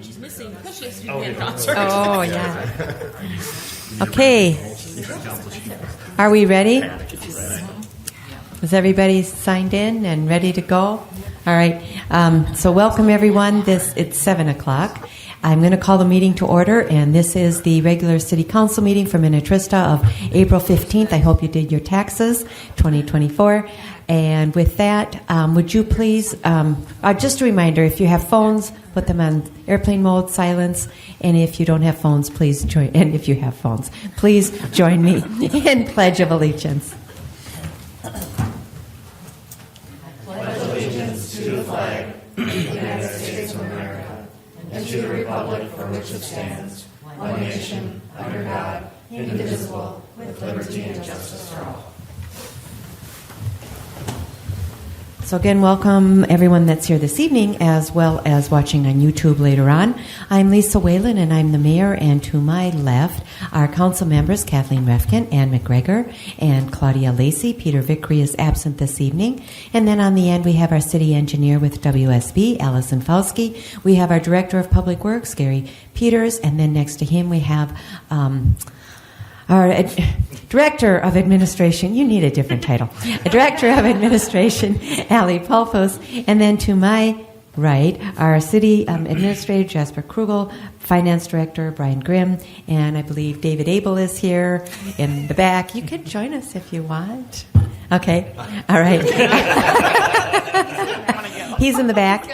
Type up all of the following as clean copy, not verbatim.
She's missing because she has to do hand drops first. Oh, yeah. Okay. Are we ready? Is everybody signed in and ready to go? All right. So welcome, everyone. It's 7 o'clock. I'm going to call the meeting to order, and this is the regular City Council meeting for Minnetrista of April 15th. I hope you did your taxes, 2024. And with that, would you please, just a reminder, if you have phones, put them on airplane mode, silence, and if you don't have phones, please join, and if you have phones, please join me in Pledge of Allegiance. Pledge allegiance to the flag of the United States of America and to the republic for which it stands, one nation, under God, indivisible, with liberty and justice for all. So again, welcome everyone that's here this evening, as well as watching on YouTube later on. I'm Lisa Whalen, and I'm the mayor, and to my left are council members Kathleen Refkin, Ann McGregor, and Claudia Lacey. Peter Vickery is absent this evening. And then on the end, we have our city engineer with WSB, Allison Fauski. We have our director of public works, Gary Peters, and then next to him we have our Director of Administration, you need a different title. Director of Administration, Ali Pulfos. And then to my right, our City Administrator, Jasper Krugel, Finance Director, Brian Grimm, and I believe David Abel is here in the back. You can join us if you want. Okay, all right. He's in the back.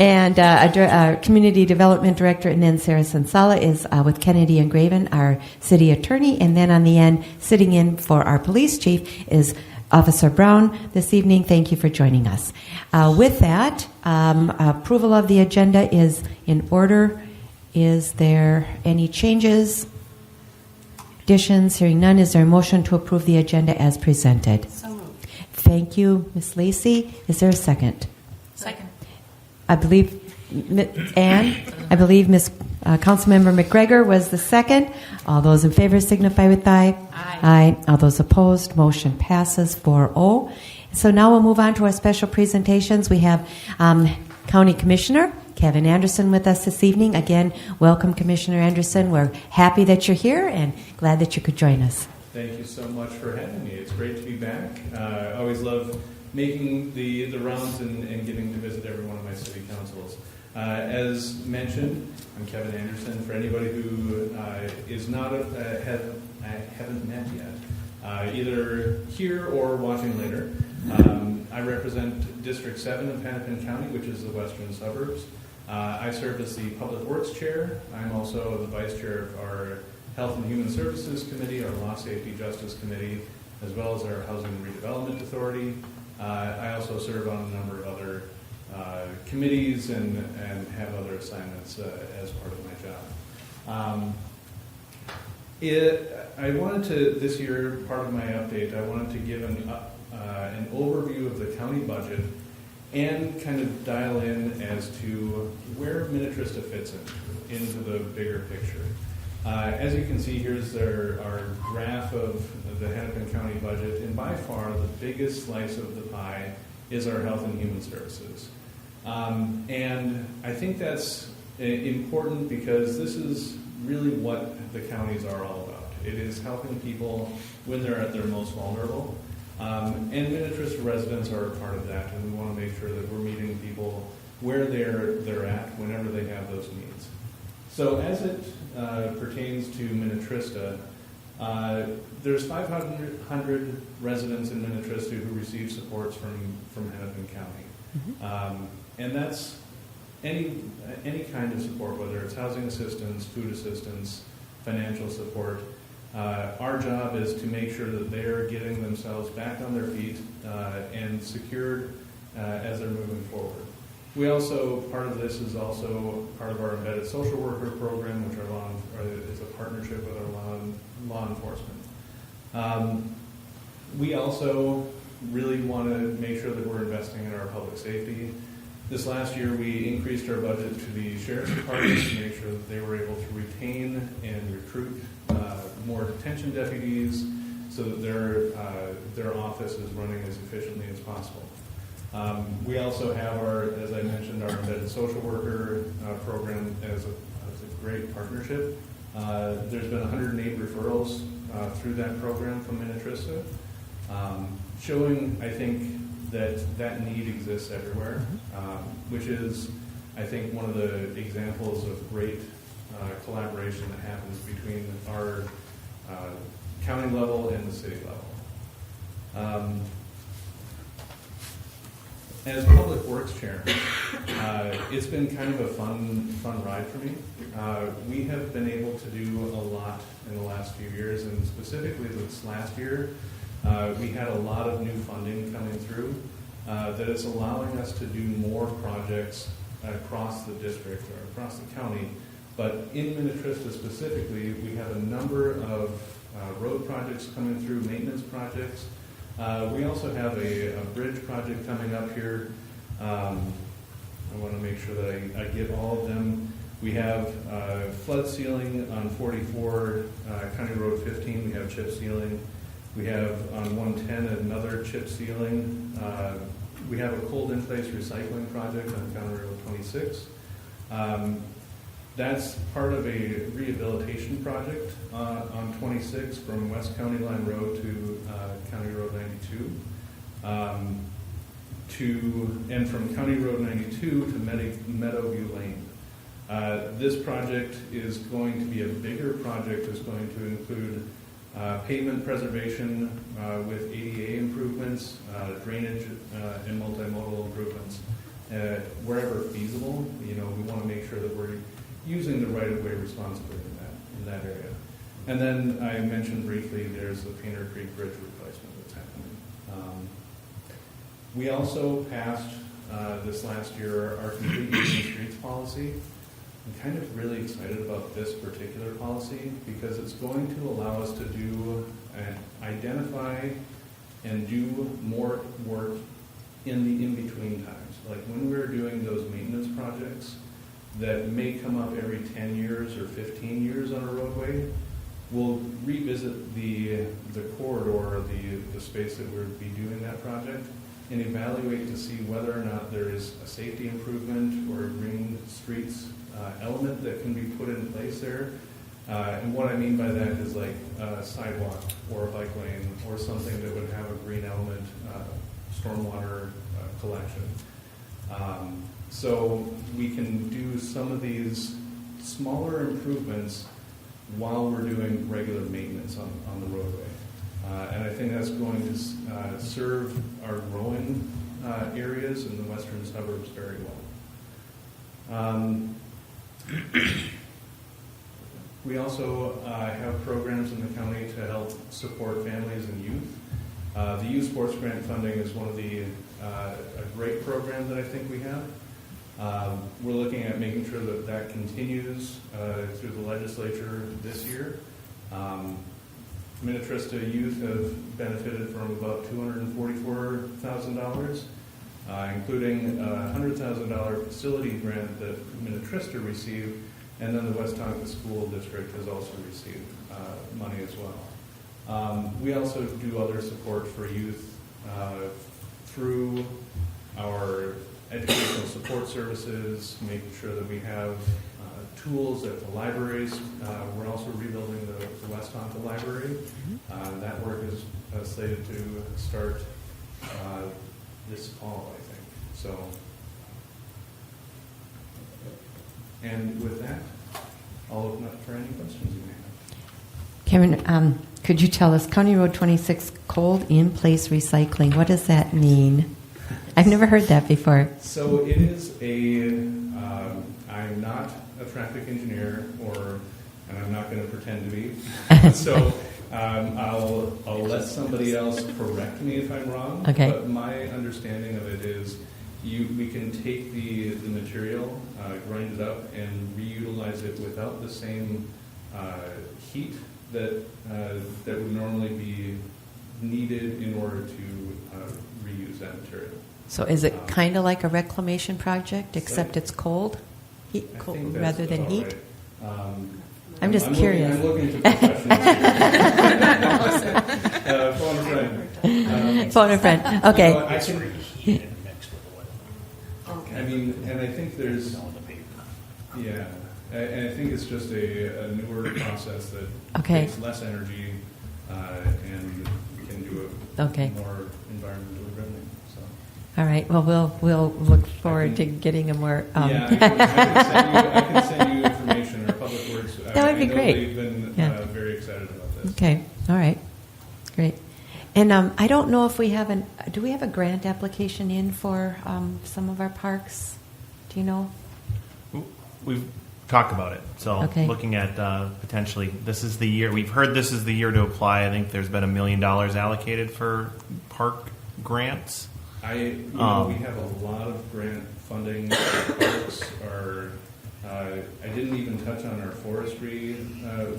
And our Community Development Director, and then Sarah Sansala is with Kennedy and Graven, our city attorney. And then on the end, sitting in for our police chief is Officer Brown this evening. Thank you for joining us. With that, approval of the agenda is in order. Is there any changes, additions? Hearing none, is there a motion to approve the agenda as presented? So moved. Thank you, Ms. Lacey. Is there a second? Second. I believe, Ann, I believe Ms. Councilmember McGregor was the second. All those in favor signify with aye. Aye. Aye. All those opposed, motion passes 4-0. So now we'll move on to our special presentations. We have County Commissioner Kevin Anderson with us this evening. Again, welcome, Commissioner Anderson. We're happy that you're here and glad that you could join us. Thank you so much for having me. It's great to be back. I always love making the rounds and getting to visit every one of my city councils. As mentioned, I'm Kevin Anderson. For anybody who is not haven't met yet, either here or watching later, I represent District 7 of Hennepin County, which is the western suburbs. I serve as the Public Works Chair. I'm also the Vice Chair of our Health and Human Services Committee, our Law Safety Justice Committee, as well as our Housing and Redevelopment Authority. I also serve on a number of other committees and have other assignments as part of my job. I wanted to, this year, part of my update, I wanted to give an overview of the county budget and kind of dial in as to where Minnetrista fits into the bigger picture. As you can see, here's our graph of the Hennepin County budget, and by far the biggest slice of the pie is our health and human services. And I think that's important because this is really what the counties are all about. It is helping people when they're at their most vulnerable. And Minnetrista residents are a part of that, and we want to make sure that we're meeting people where they're at whenever they have those needs. So as it pertains to Minnetrista, there's 500 residents in Minnetrista who receive supports from Hennepin County. Mm-hmm. And that's any kind of support, whether it's housing assistance, food assistance, financial support. Our job is to make sure that they're getting themselves back on their feet and secured as they're moving forward. We also, part of this is also part of our embedded social worker program, which is a partnership with our law enforcement. We also really want to make sure that we're investing in our public safety. This last year, we increased our budget to the Sheriff's Department to make sure that they were able to retain and recruit more detention deputies so that their office is running as efficiently as possible. We also have our, as I mentioned, our embedded social worker program as a great partnership. There's been 108 referrals through that program from Minnetrista, showing, I think, that need exists everywhere, which is, I think, one of the examples of great collaboration that happens between our county level and the city level. As Public Works Chair, it's been kind of a fun ride for me. We have been able to do a lot in the last few years, and specifically this last year, we had a lot of new funding coming through that is allowing us to do more projects across the district or across the county. But in Minnetrista specifically, we have a number of road projects coming through, maintenance projects. We also have a bridge project coming up here. I want to make sure that I get all of them. We have flood sealing on 44, County Road 15, we have chip sealing. We have on 110 another chip sealing. We have a cold in place recycling project on County Road 26. That's part of a rehabilitation project on 26 from West County Line Road to County Road 92, and from County Road 92 to Meadowview Lane. This project is going to be a bigger project. It's going to include pavement preservation with ADA improvements, drainage and multimodal improvements. Wherever feasible, we want to make sure that we're using the right-of-way responsibly in that area. And then I mentioned briefly there's the Painter Creek Bridge replacement that's happening. We also passed this last year our complete use of streets policy. I'm kind of really excited about this particular policy because it's going to allow us to do and identify and do more work in the in-between times. Like when we're doing those maintenance projects that may come up every 10 years or 15 years on a roadway, we'll revisit the corridor, the space that we'll be doing that project, and evaluate to see whether or not there is a safety improvement or a green streets element that can be put in place there. And what I mean by that is like a sidewalk or a bike lane or something that would have a green element, stormwater collection. So we can do some of these smaller improvements while we're doing regular maintenance on the roadway. And I think that's going to serve our growing areas in the western suburbs very well. We also have programs in the county to help support families and youth. The Youth Sports Grant Funding is one of a great program that I think we have. We're looking at making sure that continues through the legislature this year. Minnetrista youth have benefited from about $244,000, including a $100,000 facility grant that Minnetrista received, and then the West Tonka School District has also received money as well. We also do other support for youth through our educational support services, making sure that we have tools at the libraries. We're also rebuilding the West Tonka Library. That work is slated to start this fall, I think. So, and with that, I'll open up for any questions you may have. Karen, could you tell us, County Road 26 cold in-place recycling, what does that mean? I've never heard that before. So it is I'm not a traffic engineer, and I'm not going to pretend to be. So I'll let somebody else correct me if I'm wrong. Okay. But my understanding of it is we can take the material, grind it up, and reutilize it without the same heat that would normally be needed in order to reuse that material. So is it kind of like a reclamation project, except it's cold? I think that's rather than about heat? right. I'm just curious. I'm looking to professionals here. Phone a friend. Phone a friend. Okay. I can, mean, and I think there's, yeah, and I think it's just a newer process that Okay. takes less energy and can do it Okay. more environmentally friendly. So. All right. Well, we'll look forward to getting a more. Yeah, I can send you information or Public Works. That would be I know great. They've been Yeah. very excited about this. Okay. All right. Great. And I don't know if we have do we have a grant application in for some of our parks? Do you know? We've talked about it. So Okay. looking at potentially, this is the year. We've heard this is the year to apply. I think there's been $1 million allocated for park grants. We have a lot of grant funding. Parks are. I didn't even touch on our forestry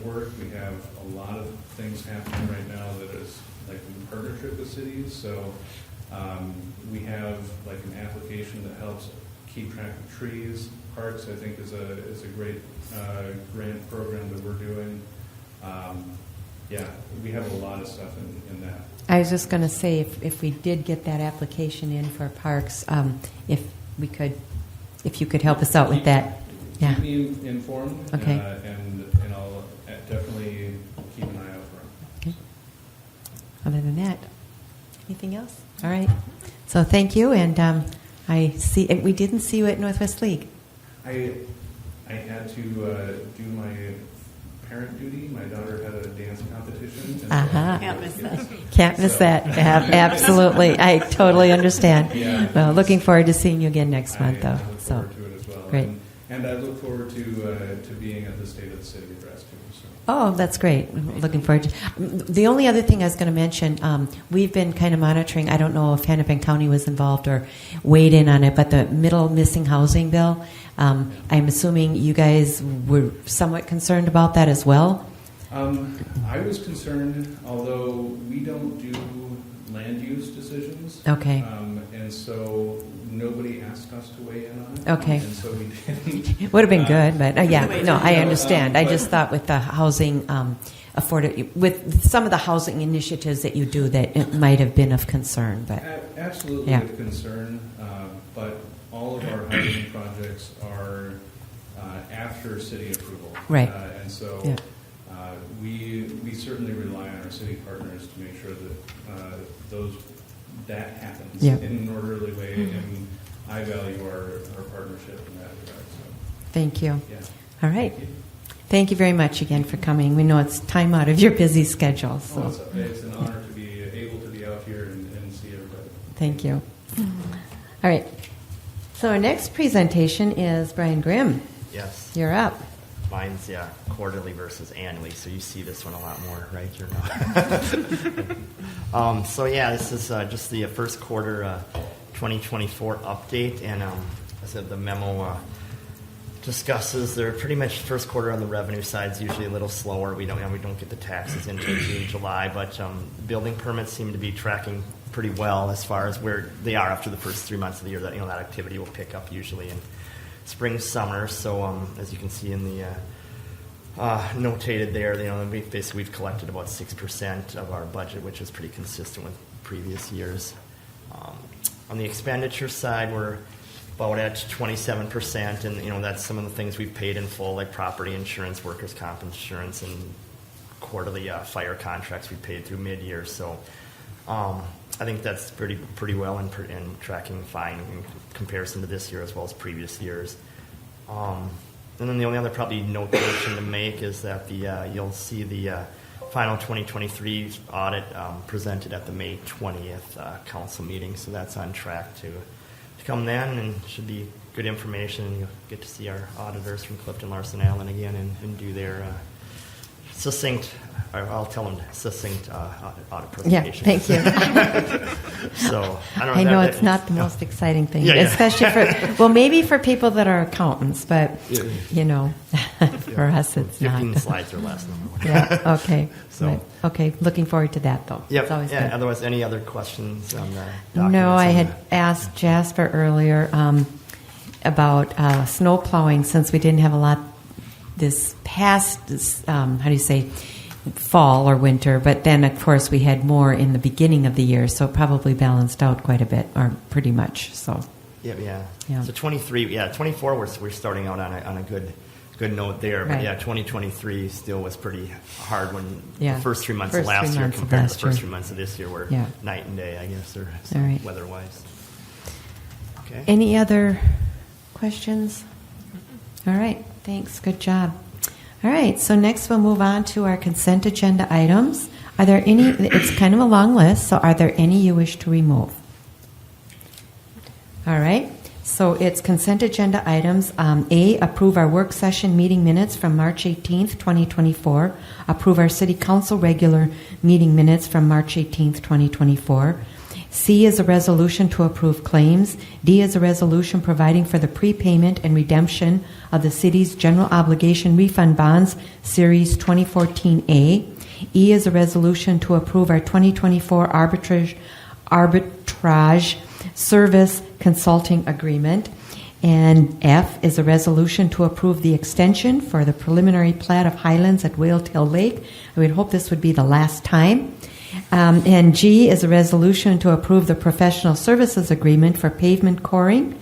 work. We have a lot of things happening right now that is like in partnership with cities. So we have like an application that helps keep track of trees. Parks, I think, is a great grant program that we're doing. Yeah, we have a lot of stuff in that. I was just going to say, if we did get that application in for parks, if you could help us out with that. Yeah. Keep me informed. Okay. And I'll definitely keep an eye out for them. Okay. Other than that, anything else? All right. So thank you, and I see we didn't see you at Northwest League. I had to do my parent duty. My daughter had a dance competition. And Uh-huh. Can't miss that. Can't miss that. Absolutely. I totally understand. Yeah. Well, looking forward to seeing you again next month, I though. look So, forward to it as well. great. And I look forward to being at the State of the City address too. So. oh, that's great. Looking forward to. The only other thing I was going to mention, we've been kind of monitoring. I don't know if Hennepin County was involved or weighed in on it, but the middle missing housing bill. I'm assuming you guys were somewhat concerned about that as well. I was concerned, although we don't do land use decisions. Okay. And so nobody asked us to weigh in on it. Okay. And so we didn't. It would have been good, but yeah, no, I No, understand. I but- just thought with the housing with some of the housing initiatives that you do, that it might have been of concern. But Absolutely Yeah. of concern, but all of our housing projects are after city approval. Right. And so Yeah. we certainly rely on our city partners to make sure that that happens Yeah. in an orderly way, and I value our partnership in that regard. So, thank you. yeah. All right. Thank you. Thank you very much again for coming. We know it's time out of your busy schedule. So It's an honor to be able to be out here and see everybody. thank you. All right. So our next presentation is Brian Grimm. Yes, You're up. mine's quarterly versus annually, so you see this one a lot more, right? You're not. So yeah, this is just the first quarter 2024 update, and as I said, the memo discusses they're pretty much first quarter on the revenue side is usually a little slower. We don't get the taxes until June, July, but building permits seem to be tracking pretty well as far as where they are after the first 3 months of the year. That that activity will pick up usually in spring, summer. So as you can see in the notated there, we've collected about 6% of our budget, which is pretty consistent with previous years. On the expenditure side, we're about at 27%, and that's some of the things we've paid in full, like property insurance, workers' comp insurance, and quarterly fire contracts we paid through mid-year. So I think that's pretty well and tracking fine in comparison to this year as well as previous years. And then the only other probably notation to make is that you'll see the final 2023 audit presented at the May 20th council meeting. So that's on track to come then, and should be good information. And you'll get to see our auditors from Clifton Larson Allen again and do their succinct, or I'll tell them succinct audit presentation. Yeah, thank you. So I don't know. I know it's not the most exciting thing, Yeah, yeah. especially maybe for people that are accountants, but for us it's 15 not. slides or less. Yeah. Okay. So- Okay. Looking forward to that though. Yep. It's always Yeah. good. Otherwise, any other questions on the documents? No, I on had the- asked Jasper earlier about snow plowing, since we didn't have a lot this past, how do you say, fall or winter, but then of course we had more in the beginning of the year, so it probably balanced out quite a bit, or pretty much. So Yeah. Yeah. So 24 we're starting out on a good note there. But Right. yeah, 2023 still was pretty hard when Yeah. the first 3 months First of last 3 year months of compared to last the first year. 3 months of this year were Yeah. night and day, I guess, or All right. weather-wise. Okay. Any other questions? All right, thanks. Good job. All right, so next we'll move on to our consent agenda items. Are there any, it's kind of a long list, so are there any you wish to remove? All right, so it's consent agenda items. A, approve our work session meeting minutes from March 18th, 2024. Approve our city council regular meeting minutes from March 18th, 2024. C is a resolution to approve claims. D is a resolution providing for the prepayment and redemption of the city's general obligation refund bonds, Series 2014A. E is a resolution to approve our 2024 arbitrage service consulting agreement. And F is a resolution to approve the extension for the preliminary plat of Highlands at Whale Tail Lake. I would hope this would be the last time. And G is a resolution to approve the professional services agreement for pavement coring.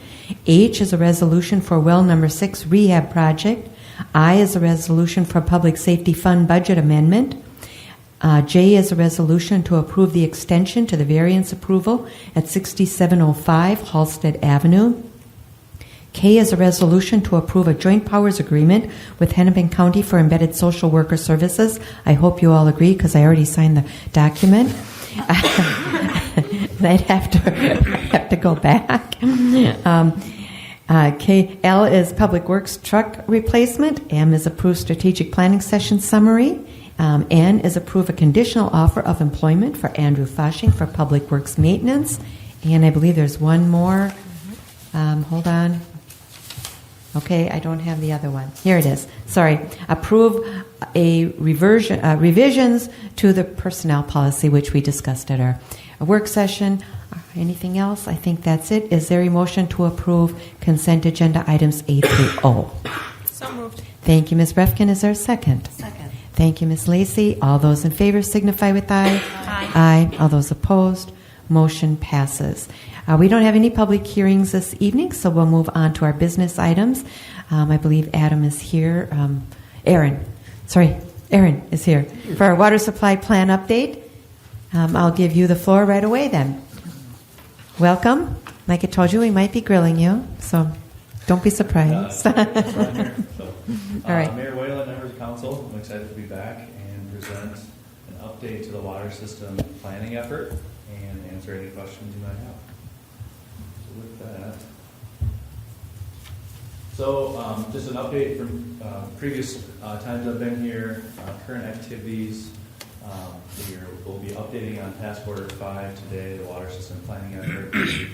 H is a resolution for well number 6 rehab project. I is a resolution for public safety fund budget amendment. J is a resolution to approve the extension to the variance approval at 6705 Halstead Avenue. K is a resolution to approve a joint powers agreement with Hennepin County for embedded social worker services. I hope you all agree because I already signed the document. I'd have to go back. K, L is public works truck replacement. M is approved strategic planning session summary. N is approve a conditional offer of employment for Andrew Foshing for public works maintenance. And I believe there's one more. Hold on. Okay, I don't have the other one. Here it is. Sorry. Approve a revisions to the personnel policy, which we discussed at our work session. Anything else? I think that's it. Is there a motion to approve consent agenda items A through O? So moved. Thank you, Ms. Refkin. Is there a second? Second. Thank you, Ms. Lacey. All those in favor signify with aye. Aye. Aye. All those opposed, motion passes. We don't have any public hearings this evening, so we'll move on to our business items. I believe Adam is here. Aaron is here for our water supply plan update. I'll give you the floor right away then. Welcome. Like I told you, we might be grilling you, so don't be surprised. All right. Mayor Whalen, members of council, I'm excited to be back and present an update to the water system planning effort and answer any questions you might have. So with that, just an update from previous times I've been here, current activities. We'll be updating on task order 5 today, the water system planning effort we've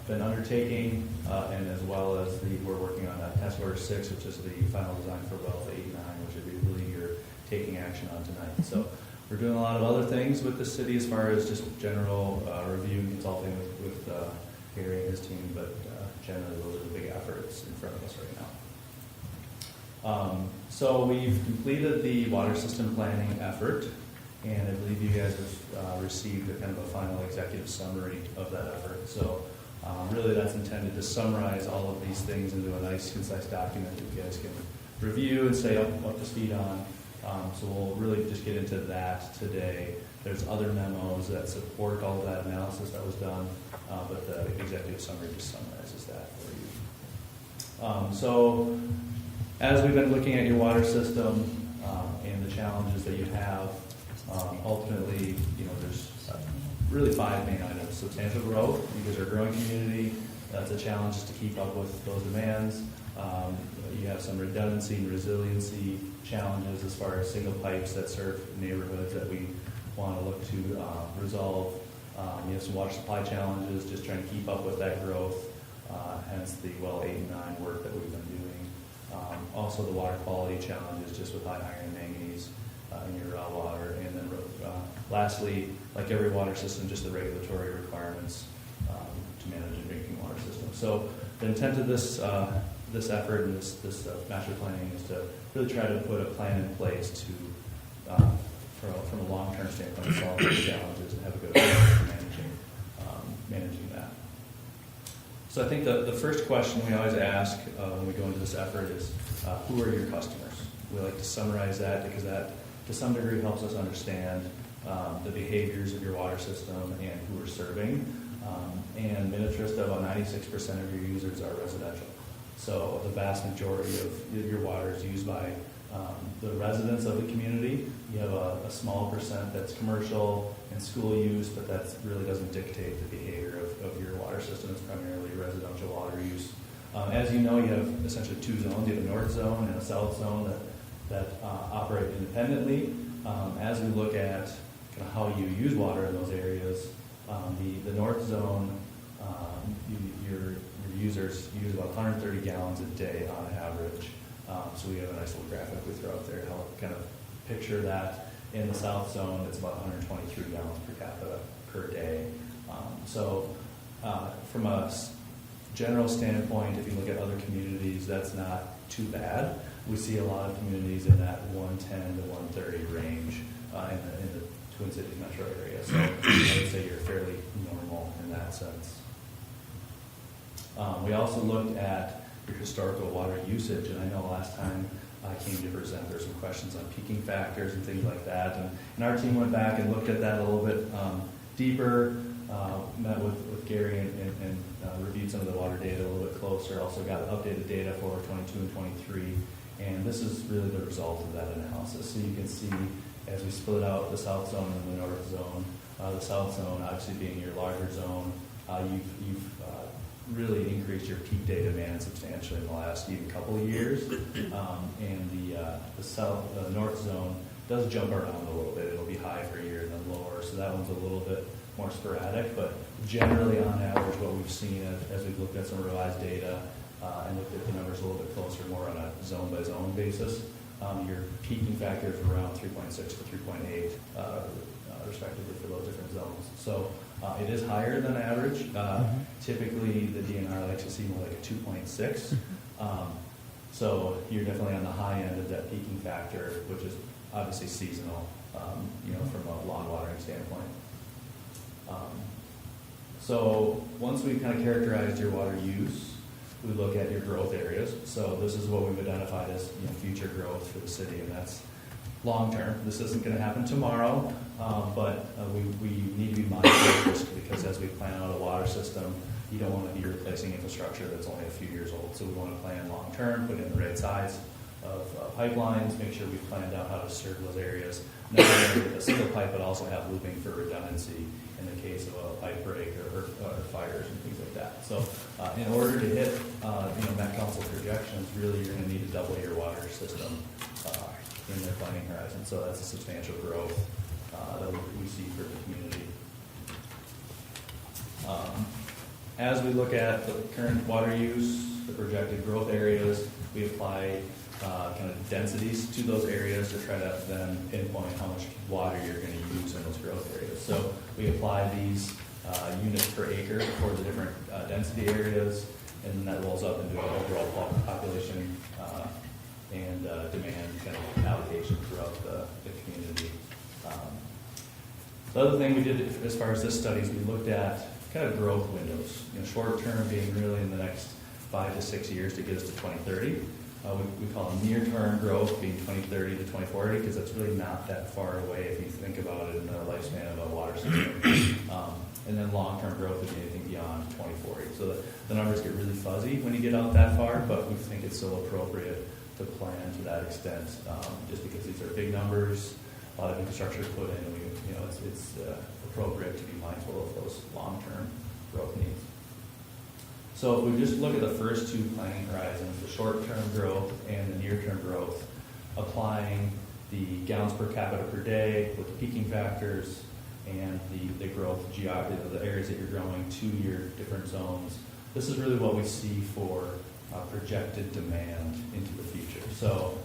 been undertaking, and as well as we're working on task order 6, which is the final design for wells 8 and 9, which I believe you're taking action on tonight. So we're doing a lot of other things with the city as far as just general review and consulting with Gary and his team, but generally those are the big efforts in front of us right now. So we've completed the water system planning effort, and I believe you guys have received a kind of a final executive summary of that effort. So really that's intended to summarize all of these things into a nice, concise document that you guys can review and stay up to speed on. So we'll really just get into that today. There's other memos that support all of that analysis that was done, but the executive summary just summarizes that for you. So as we've been looking at your water system and the challenges that you have, ultimately, there's really 5 main items. Substantial growth, because we're a growing community, that's a challenge just to keep up with those demands. You have some redundancy and resiliency challenges as far as single pipes that serve neighborhoods that we want to look to resolve. You have some water supply challenges, just trying to keep up with that growth, hence the well 8 and 9 work that we've been doing. Also the water quality challenges, just with high iron and manganese in your raw water. And then lastly, like every water system, just the regulatory requirements to manage a drinking water system. So the intent of this effort and this master planning is to really try to put a plan in place to, from a long-term standpoint, solve those challenges and have a good approach to managing that. So I think the first question we always ask when we go into this effort is, who are your customers? We like to summarize that because that, to some degree, helps us understand the behaviors of your water system and who we're serving. And Minnetrista, about 96% of your users are residential. So the vast majority of your water is used by the residents of the community. You have a small percent that's commercial and school use, but that really doesn't dictate the behavior of your water system. It's primarily residential water use. As you know, you have essentially two zones. You have a north zone and a south zone that operate independently. As we look at kind of how you use water in those areas, the north zone, your users use about 130 gallons a day on average. So we have a nice little graphic we throw out there to help kind of picture that. In the south zone, it's about 123 gallons per capita per day. From a general standpoint, if you look at other communities, that's not too bad. We see a lot of communities in that 110 to 130 range in the Twin Cities metro area. So I would say you're fairly normal in that sense. We also looked at your historical water usage, and I know last time I came to present, there were some questions on peaking factors and things like that, and our team went back and looked at that a little bit deeper, met with Gary and reviewed some of the water data a little bit closer, also got updated data for 22 and 23, and this is really the result of that analysis. So you can see as we split out the south zone and the north zone, the south zone obviously being your larger zone, you've really increased your peak day demand substantially in the last even couple of years. And the north zone does jump around a little bit. It'll be high for a year and then lower, so that one's a little bit more sporadic. But generally, on average, what we've seen as we've looked at some revised data and looked at the numbers a little bit closer, more on a zone-by-zone basis, your peaking factors are around 3.6 to 3.8, respectively, for those different zones. So it is higher than average. Typically, the DNR likes to see more like a 2.6. So you're definitely on the high end of that peaking factor, which is obviously seasonal, from a lawn watering standpoint. So once we've kind of characterized your water use, we look at your growth areas. So this is what we've identified as future growth for the city, and that's long term. This isn't going to happen tomorrow, but we need to be mindful of this because as we plan out a water system, you don't want to be replacing infrastructure that's only a few years old. So we want to plan long term, put in the right size of pipelines, make sure we've planned out how to serve those areas, not only with a single pipe, but also have looping for redundancy in the case of a pipe break or fires and things like that. So in order to hit Met Council projections, really you're going to need to double your water system in their planning horizon. So that's a substantial growth that we see for the community. As we look at the current water use, the projected growth areas, we apply kind of densities to those areas to try to then pinpoint how much water you're going to use in those growth areas. So we apply these units per acre for the different density areas, and then that rolls up into an overall population and demand kind of allocation throughout the community. The other thing we did as far as this study is we looked at kind of growth windows, short term being really in the next 5 to 6 years to get us to 2030. We call near-term growth being 2030 to 2040 because that's really not that far away if you think about it in the lifespan of a water system. And then long-term growth would be anything beyond 2040. So the numbers get really fuzzy when you get out that far, but we think it's still appropriate to plan to that extent just because these are big numbers, a lot of infrastructure put in, and it's appropriate to be mindful of those long-term growth needs. So if we just look at the first two planning horizons, the short-term growth and the near-term growth, applying the gallons per capita per day with the peaking factors and the growth geography, the areas that you're growing to your different zones, this is really what we see for projected demand into the future. So,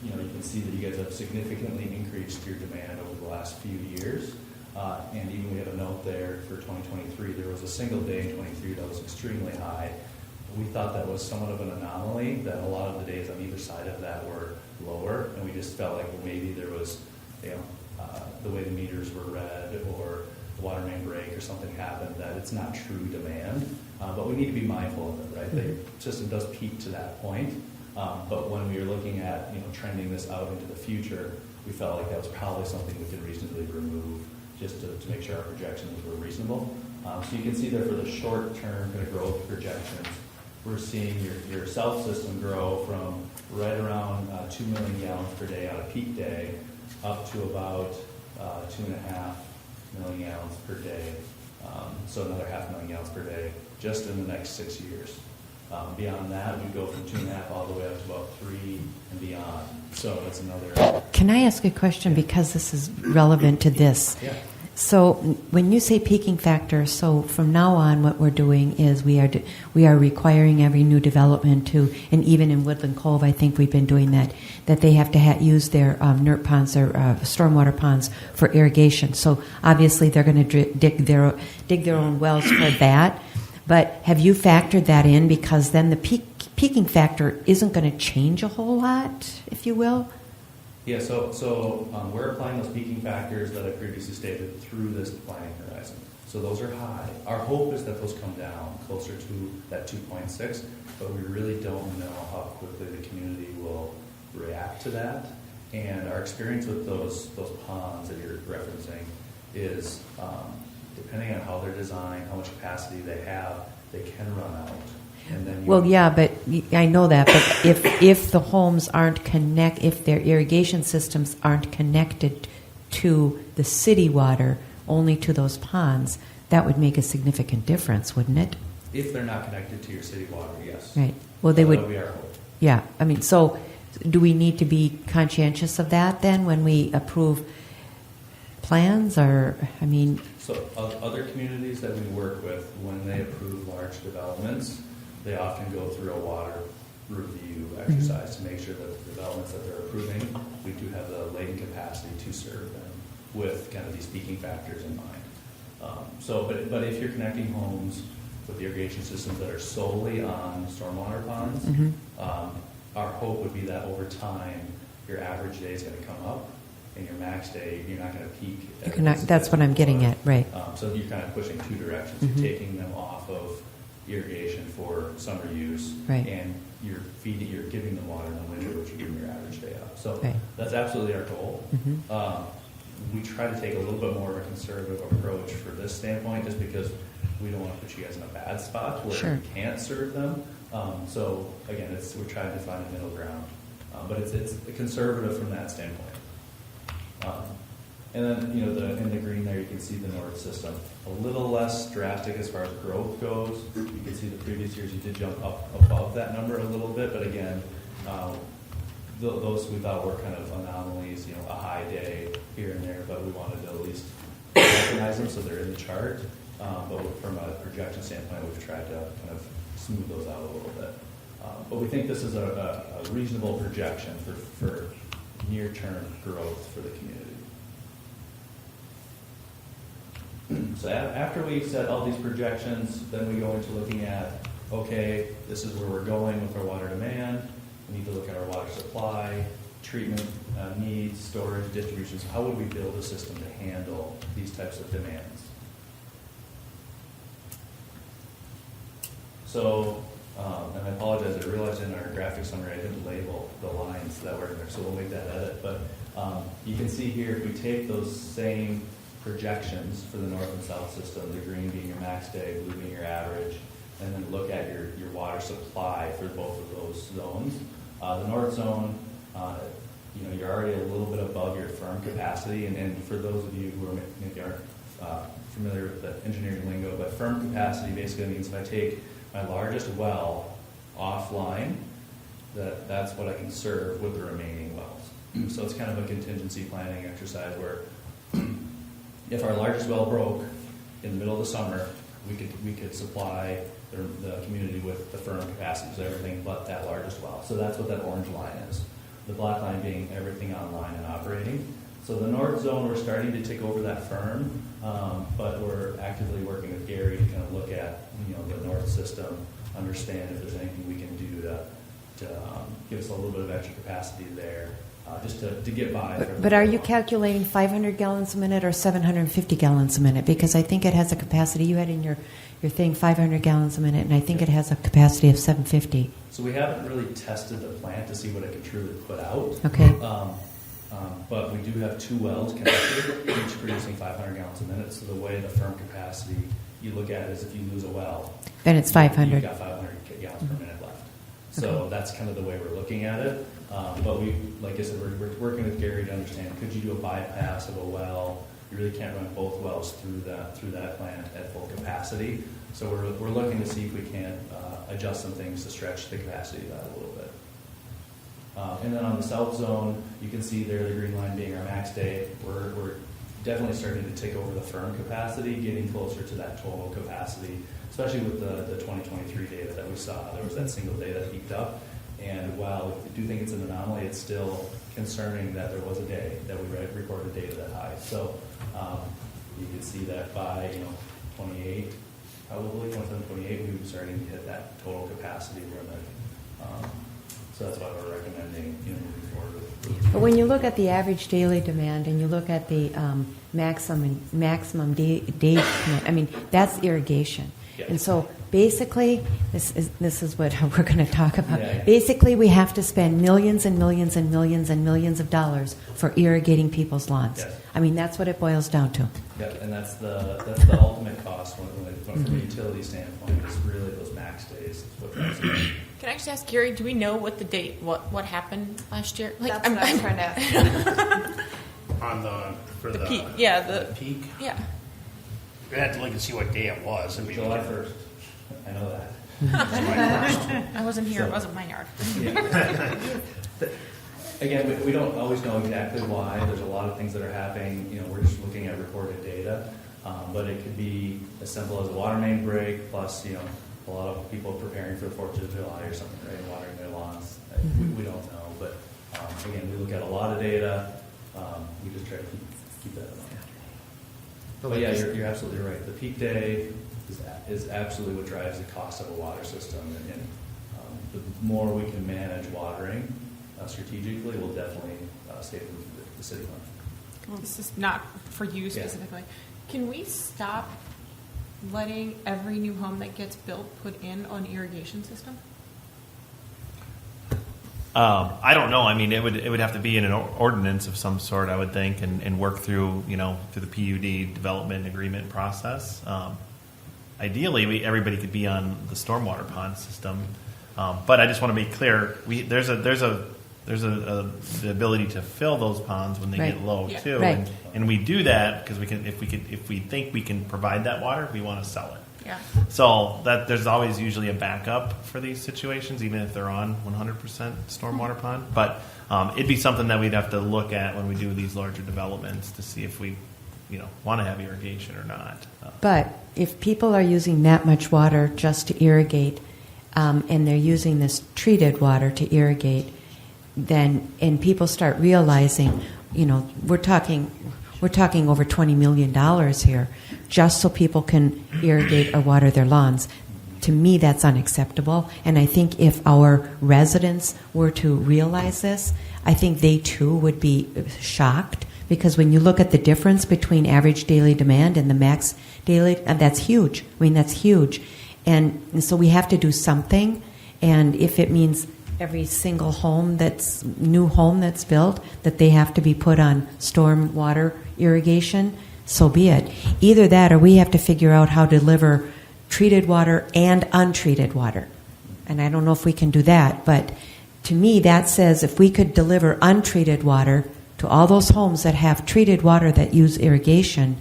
you can see that you guys have significantly increased your demand over the last few years. And even we have a note there for 2023. There was a single day in 23 that was extremely high. We thought that was somewhat of an anomaly, that a lot of the days on either side of that were lower, and we just felt like maybe there was, the way the meters were read or the water main break or something happened, that it's not true demand. but we need to be mindful of it, right? The system does peak to that point, but when we were looking at, trending this out into the future, we felt like that was probably something we could reasonably remove just to make sure our projections were reasonable. So you can see there for the short-term kind of growth projections, we're seeing your south system grow from right around 2 million gallons per day on a peak day up to about 2.5 million gallons per day. So another 500,000 gallons per day just in the next 6 years. Beyond that, we go from 2.5 all the way up to about 3 and beyond. So that's another. Can I ask a question because this is relevant to this? Yeah. So when you say peaking factor, so from now on, what we're doing is we are requiring every new development to, and even in Woodland Cove, I think we've been doing that they have to use their NERT ponds, their stormwater ponds for irrigation. So obviously they're going to dig their own wells for that. But have you factored that in? Because then the peaking factor isn't going to change a whole lot, if you will. Yeah, so we're applying those peaking factors that I previously stated through this planning horizon. So those are high. Our hope is that those come down closer to that 2.6, but we really don't know how quickly the community will react to that. And our experience with those ponds that you're referencing is, depending on how they're designed, how much capacity they have, they can run out. And then Well, yeah, but I know that. But if the homes aren't if their irrigation systems aren't connected to the city water, only to those ponds, that would make a significant difference, wouldn't it? If they're not connected to your city water, yes. Right. Well, they That would. would be our hope. Yeah. I mean, so do we need to be conscientious of that then when we approve plans, or I mean? So other communities that we work with, when they approve large developments, they often go through a water review exercise to make sure that the developments that they're approving, we do have the latent capacity to serve them with kind of these peaking factors in mind. But if you're connecting homes with irrigation systems that are solely on stormwater ponds, our hope would be that over time, your average day is going to come up, and your max day, you're not going to peak. That's what I'm getting at, right? So you're kind of pushing two directions. You're taking them off of irrigation for summer use, Right. and you're giving them water in the winter, which would bring your average day up. So Right. that's absolutely our goal. We try to take a little bit more of a conservative approach for this standpoint, just because we don't want to put you guys in a bad spot where Sure. you can't serve them. So again, we're trying to find a middle ground, but it's conservative from that standpoint. And then, in the green there, you can see the north system. A little less drastic as far as growth goes. You can see the previous years you did jump up above that number a little bit, but again, those we thought were kind of anomalies, a high day here and there, but we wanted to at least recognize them so they're in the chart. But from a projection standpoint, we've tried to kind of smooth those out a little bit. But we think this is a reasonable projection for near-term growth for the community. So after we set all these projections, then we go into looking at, okay, this is where we're going with our water demand. We need to look at our water supply, treatment needs, storage, distributions. How would we build a system to handle these types of demands? So, and I apologize, I realized in our graphic summary I didn't label the lines that were in there, so we'll make that edit. But you can see here, if we take those same projections for the north and south system, the green being your max day, blue being your average, and then look at your water supply for both of those zones. The north zone, you're already a little bit above your firm capacity, and for those of you who maybe aren't familiar with the engineering lingo, but firm capacity basically means if I take my largest well offline, that's what I can serve with the remaining wells. So it's kind of a contingency planning exercise where if our largest well broke in the middle of the summer, we could supply the community with the firm capacities, everything but that largest well. So that's what that orange line is. The black line being everything online and operating. So the north zone, we're starting to take over that firm, but we're actively working with Gary to kind of look at the north system, understand if there's anything we can do to give us a little bit of extra capacity there, just to get by. But are you calculating 500 gallons a minute or 750 gallons a minute? Because I think it has a capacity, you had in your thing 500 gallons a minute, and I think it has a capacity of 750. So we haven't really tested the plant to see what it can truly put out. Okay. But we do have 2 wells connected, each producing 500 gallons a minute. So the way the firm capacity you look at it is if you lose a well, Then it's 500. you've got 500 gallons per minute left. So that's kind of the way we're looking at it. But we, like I said, we're working with Gary to understand, could you do a bypass of a well? You really can't run both wells through that plant at full capacity. So we're looking to see if we can adjust some things to stretch the capacity of that a little bit. And then on the south zone, you can see there the green line being our max day. We're definitely starting to take over the firm capacity, getting closer to that total capacity, especially with the 2023 data that we saw. There was that single day that peaked up. And while I do think it's an anomaly, it's still concerning that there was a day that we recorded data that high. So you can see that by 28, probably 27, 28, we were starting to hit that total capacity limit. So that's why we're recommending moving forward with. But when you look at the average daily demand and you look at the maximum day demand, I mean, that's irrigation. Yes. And so basically, this is what we're going to talk about. Yeah. Basically, we have to spend millions and millions and millions and millions of dollars for irrigating people's lawns. Yes. I mean, that's what it boils down to. Yeah, and that's the ultimate cost from a utility standpoint is really those max days. Is what drives it. Can I just ask Gary, do we know what the date, what happened last year? Like, That's what I'm trying to ask. For the peak, yeah, the peak. Yeah. We had to look and see what day it was. I mean, July 1st. I know that. I wasn't here. So- It wasn't my yard. Again, we don't always know exactly why. There's a lot of things that are happening. We're just looking at recorded data. But it could be as simple as a water main break, plus, a lot of people preparing for the 4th of July or something, right, and watering their lawns. We don't know. But again, we look at a lot of data. We just try to keep that in mind. But yeah, you're absolutely right. The peak day is absolutely what drives the cost of a water system. And the more we can manage watering strategically, we'll definitely save the city money. Well, this is not for you specifically. Can we stop letting every new home that gets built put in an irrigation system? I don't know. I mean, it would have to be in an ordinance of some sort, I would think, and work through through the PUD development agreement process. Ideally, everybody could be on the stormwater pond system, but I just want to make clear: there's the ability to fill those ponds when they Right. get low Yeah. too, Right. and we do that because if we think we can provide that water, we want to sell it. Yeah. So that there's always usually a backup for these situations, even if they're on 100% stormwater pond. But it'd be something that we'd have to look at when we do these larger developments to see if we, want to have irrigation or not. But if people are using that much water just to irrigate, and they're using this treated water to irrigate, and people start realizing, we're talking over $20 million here, just so people can irrigate or water their lawns. To me, that's unacceptable. And I think if our residents were to realize this, I think they too would be shocked. Because when you look at the difference between average daily demand and the max daily, that's huge. I mean, that's huge. And so we have to do something. And if it means every single new home that's built, that they have to be put on storm water irrigation, so be it. Either that or we have to figure out how to deliver treated water and untreated water. And I don't know if we can do that, but to me that says if we could deliver untreated water to all those homes that have treated water that use irrigation,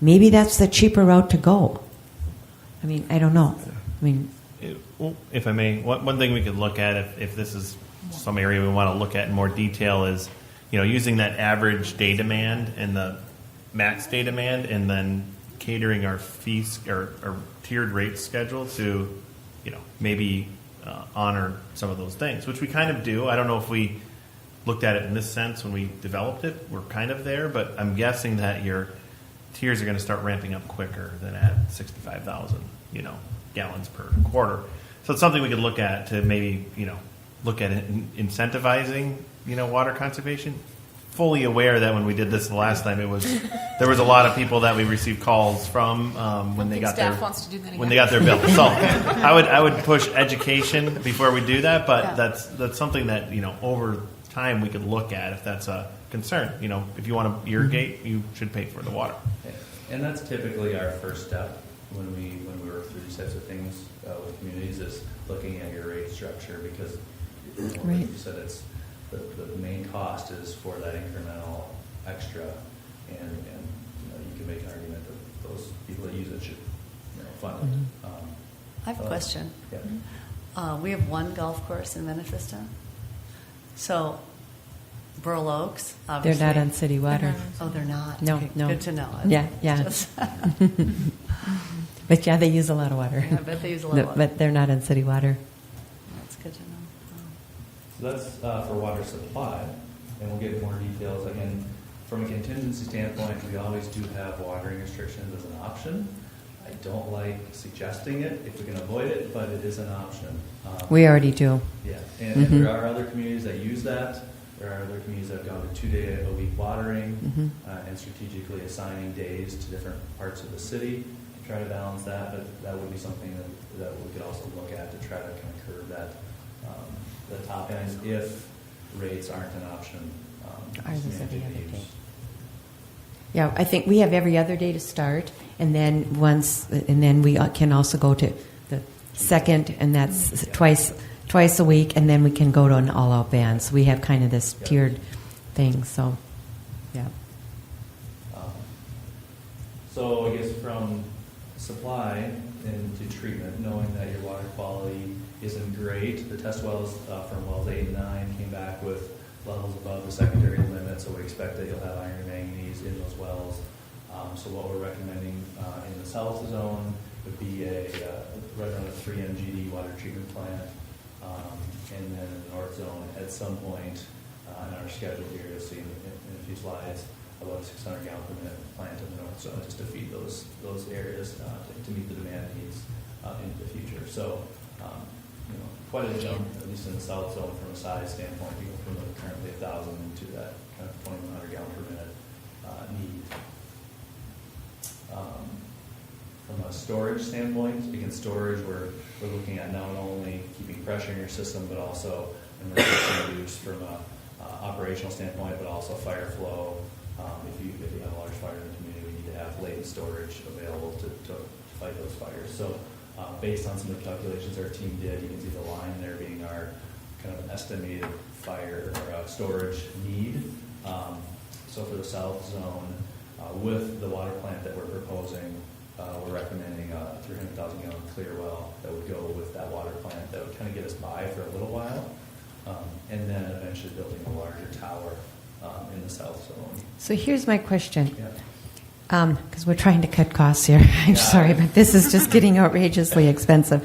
maybe that's the cheaper route to go. I mean, I don't know. I mean, If I may, one thing we could look at if this is some area we want to look at in more detail is, using that average day demand and the max day demand, and then catering our fees or tiered rate schedule to, maybe honor some of those things, which we kind of do. I don't know if we looked at it in this sense when we developed it. We're kind of there, but I'm guessing that your tiers are going to start ramping up quicker than at 65,000, gallons per quarter. So it's something we could look at to maybe, look at incentivizing, water conservation. Fully aware that when we did this the last time, there was a lot of people that we received calls from when they got staff wants to do that when again. they got their bill. So I would push education before we do that, but Yeah. that's something that over time we could look at if that's a concern. If you want to irrigate, you should pay for the water. And that's typically our first step when we work through these types of things with communities, is looking at your rate structure, because Right. like you said, it's the main cost is for that incremental extra, and you can make an argument that those people that use it should fund it. I have a question. Yeah. We have one golf course in Minnetrista. So, Burl Oaks, They're obviously. not on city water. Oh, they're not? No, Okay, no. Good to know. Yeah, yeah. Just- But yeah, they use a lot of water. I bet they use a lot of water. But they're not on city water. That's good to know. So that's for water supply, and we'll get more details. Again, from a contingency standpoint, we always do have watering restrictions as an option. I don't like suggesting it if we can avoid it, but it is an option. We already do. Yeah, and there are other communities that use that. There are other communities that have gone to 2-day-a-week watering and strategically assigning days to different parts of the city to try to balance that. But that would be something that we could also look at to try to kind of curb that, the top end, if rates aren't an option. Ours is every managing other the day. use. Yeah, I think we have every other day to start, and then we can also go to the second, and that's twice a week, and then we can go to an all-out ban. So we have kind of this tiered thing. So, yeah. So I guess from supply into treatment, knowing that your water quality isn't great, the test wells from wells 8 and 9 came back with levels above the secondary limit, so we expect that you'll have iron and manganese in those wells. So what we're recommending in the south zone would be right around a 3 MGD water treatment plant, and then in the north zone at some point in our schedule here, you'll see in a few slides, about a 600 gallon per minute plant in the north zone, just to feed those areas to meet the demand needs into the future. So, quite a jump, at least in the south zone, from a size standpoint. We go from currently 1,000 to that kind of 2,100 gallon per minute need. From a storage standpoint, again, storage, we're looking at not only keeping pressure in your system, but also emergency use from a operational standpoint, but also fire flow. If you have a large fire in the community, we need to have latent storage available to fight those fires. So based on some of the calculations our team did, you can see the line there being our kind of estimated fire or storage need. So for the south zone, with the water plant that we're proposing, we're recommending a 300,000 gallon clear well that would go with that water plant that would kind of get us by for a little while, and then eventually building a larger tower in the south zone. So here's my question. Yeah. Because we're trying to cut costs here. I'm sorry, but this is just getting outrageously expensive.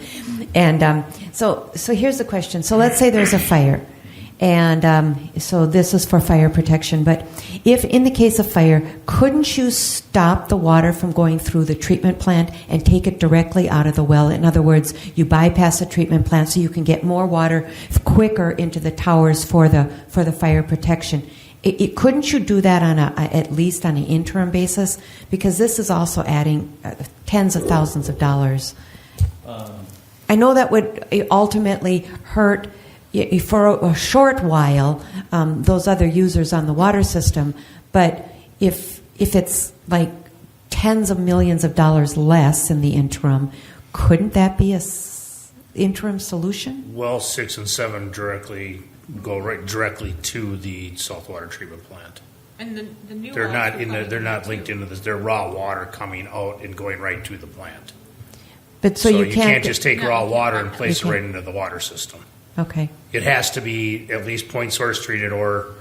And so here's the question. So let's say there's a fire. And so this is for fire protection. But if in the case of fire, couldn't you stop the water from going through the treatment plant and take it directly out of the well? In other words, you bypass the treatment plant so you can get more water quicker into the towers for the fire protection. Couldn't you do that on at least on an interim basis? Because this is also adding tens of thousands of dollars. I know that would ultimately hurt for a short while those other users on the water system, but if it's like tens of millions of dollars less in the interim, couldn't that be a interim solution? Well, 6 and 7 go right directly to the saltwater treatment plant. And the new They're wells not are in coming they're not too. linked into this. They're raw water coming out and going right to the plant. But So you can't get- just take No, raw you can't water and pump it. place it You right can't. into the water system. Okay. It has to be at least point source treated or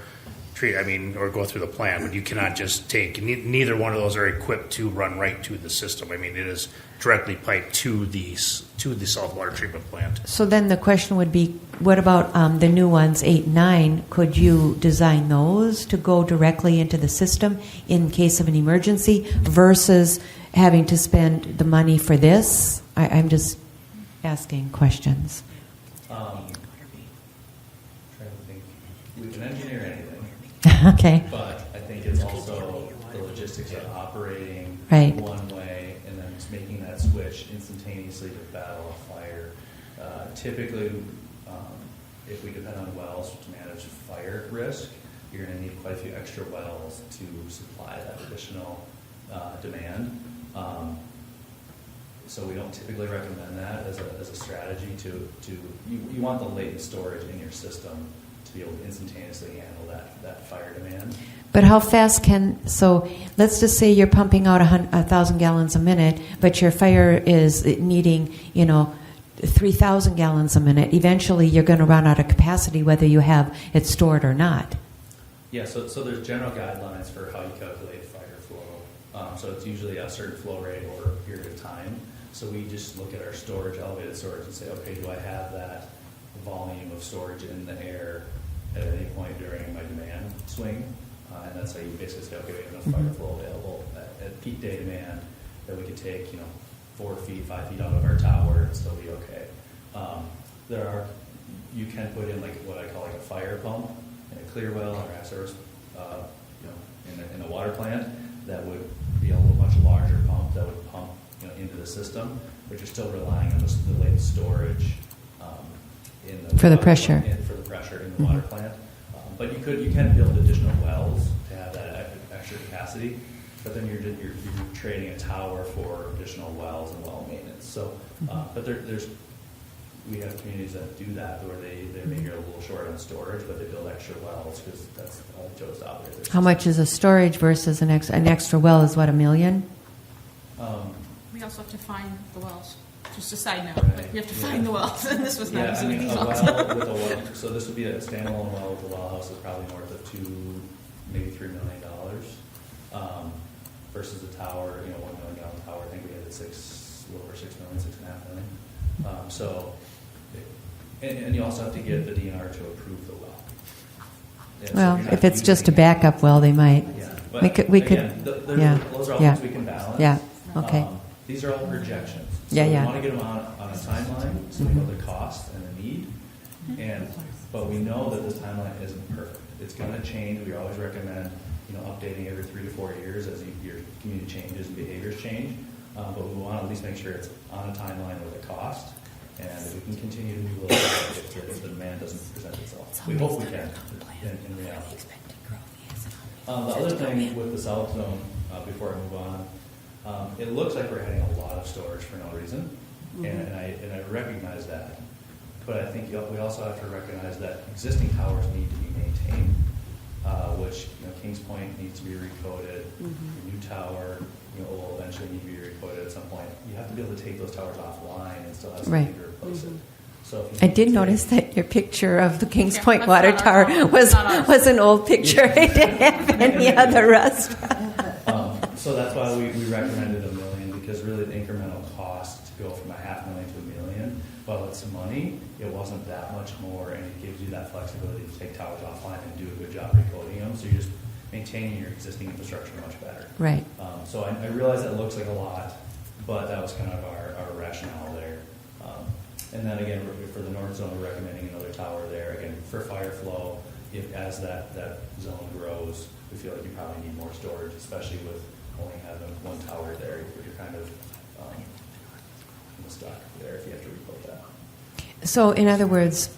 go through the plant. But you cannot just take. Neither one of those are equipped to run right to the system. I mean, it is directly piped to the saltwater treatment plant. So then the question would be, what about the new ones, 8 and 9? Could you design those to go directly into the system in case of an emergency versus having to spend the money for this? I'm just asking questions. think we can engineer anything, Okay. but I think it's also the logistics of operating Right. one way and then just making that switch instantaneously to battle a fire. Typically, if we depend on wells to manage fire risk, you're going to need quite a few extra wells to supply that additional demand. So we don't typically recommend that as a strategy you want the latent storage in your system to be able to instantaneously handle that fire demand. But how fast so let's just say you're pumping out 1,000 gallons a minute, but your fire is needing, 3,000 gallons a minute. Eventually you're going to run out of capacity whether you have it stored or not. Yeah, so there's general guidelines for how you calculate fire flow. So it's usually a certain flow rate over a period of time. So we just look at our storage, elevated storage, and say, okay, do I have that volume of storage in the air at any point during my demand swing? And that's how you basically say, okay, we have enough fire flow available at peak day demand that we could take, 4 feet, 5 feet out of our tower and still be okay. You can put in like what I call like a fire pump in a clear well or a service, in a water plant that would be a much larger pump that would pump into the system, but you're still relying on the latent storage For the pressure. For the pressure in the water plant. But you can build additional wells to have that extra capacity, but then you're trading a tower for additional wells and well maintenance. So, but we have communities that do that where they maybe are a little short on storage, but they build extra wells because that's all they chose to operate. How much is a storage versus an extra well is what, $1 million? We also have to find the wells. Just a side note, Right. like we have to find the wells, and this was not Yeah, easy I with mean, these a wells. well with a well, so this would be a standalone well with a well house is probably north of maybe $3 million, versus a tower, 1 million gallon tower. I think we had a little over 6 million, 6.5 million. And you also have to get the DNR to approve the well. Yeah, so Well, you're not if it's just a using- backup well, they might. Yeah, We but could, again, yeah, those are all yeah, things we can balance. yeah, okay. These are all projections. So Yeah, yeah. We want to get them on a timeline so we know the cost and the need. But we know that this timeline isn't perfect. It's going to change. We always recommend updating every 3 to 4 years as your community changes and behaviors change. But we want to at least make sure it's on a timeline with a cost, and we can continue to move a little bit if the demand doesn't present itself. We hope we can in reality. The other thing with the South Zone, before I move on, it looks like we're adding a lot of storage for no reason, and I recognize that. But I think we also have to recognize that existing towers need to be maintained, which Kings Point needs to be recoded. A new tower will eventually need to be recoded at some point. You have to be able to take those towers offline and still have something Right. to replace it. So if I you did take- notice that your picture of the Kings Yeah, Point that's Water not our Tower fault. was That's not ours. an old picture. It didn't have any other restaurant. So that's why we recommended $1 million, because really the incremental cost to go from $500,000 to $1 million, while it's money, it wasn't that much more, and it gives you that flexibility to take towers offline and do a good job recoding them. So you're just maintaining your existing infrastructure much better. Right. So I realize that looks like a lot, but that was kind of our rationale there. And then again, for the North Zone, we're recommending another tower there. Again, for fire flow, as that zone grows, we feel like you probably need more storage, especially with only having one tower there. You're kind of stuck there if you have to rebuild that. So, in other words,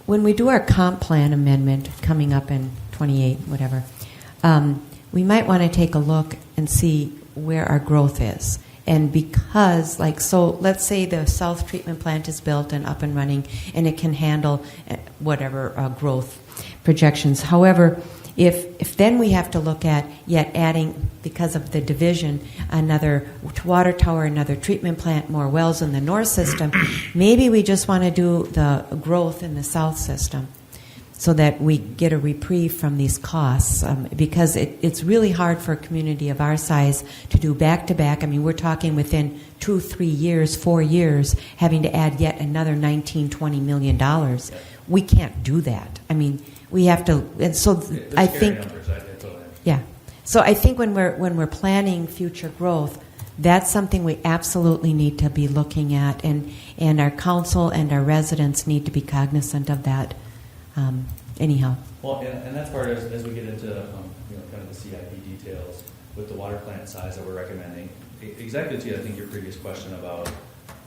when we do our comp plan amendment coming up in 28, whatever, we might want to take a look and see where our growth is. And because, so let's say the South Treatment Plant is built and up and running, and it can handle whatever growth projections. However, if then we have to look at yet adding, because of the division, another water tower, another treatment plant, more wells in the north system, maybe we just want to do the growth in the south system so that we get a reprieve from these costs, because it's really hard for a community of our size to do back-to-back. I mean, we're talking within 2, 3 years, 4 years, having to add yet another $19, $20 million. We can't do that. I mean, we have to, and so They're I scary think, numbers, I totally yeah. So I think when we're planning future growth, that's something we absolutely need to be looking at, and our council and our residents need to be cognizant of that Anyhow. Well, and that's part as we get into kind of the CIP details with the water plant size that we're recommending. Exactly to I think your previous question about,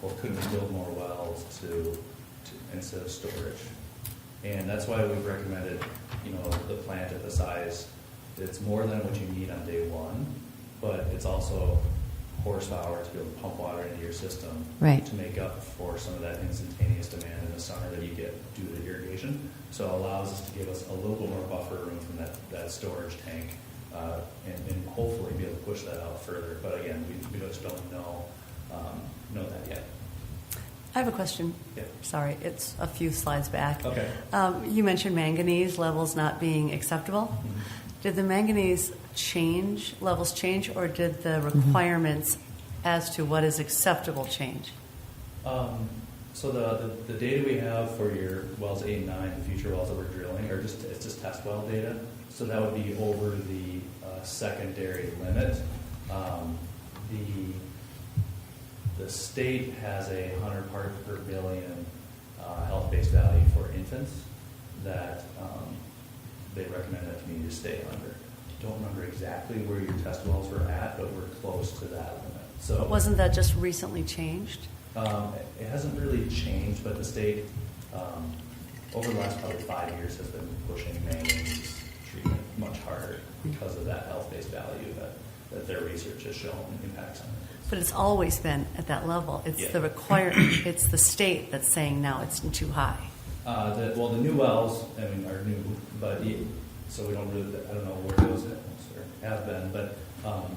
well, couldn't we build more wells to instead of storage? And that's why we've recommended, the plant at the size that's more than what you need on day one, but it's also horsepower to be able to pump water into your system Right. to make up for some of that instantaneous demand in the summer that you get due to irrigation. So it allows us to give us a little bit more buffer room from that storage tank, and hopefully be able to push that out further. But again, we just don't know that yet. I have a question. Yeah. Sorry, it's a few slides back. Okay. You mentioned manganese levels not being acceptable. Mm-hmm. Did the manganese levels change, or did the requirements as to what is acceptable change? So the data we have for your wells 8 and 9, the future wells that we're drilling, it's just test well data. So that would be over the secondary limit. The state has a 100 parts per billion health-based value for infants that they recommend that community to stay under. Don't remember exactly where your test wells were at, but we're close to that limit. So But wasn't that just recently changed? it hasn't really changed, but the state over the last probably 5 years has been pushing manganese treatment much harder because of that health-based value that their research has shown impacts on it. But it's always been at that level. It's Yeah. the requirement. It's the state that's saying now it's too high. The new wells, are new, but so we don't really, I don't know where those have been, but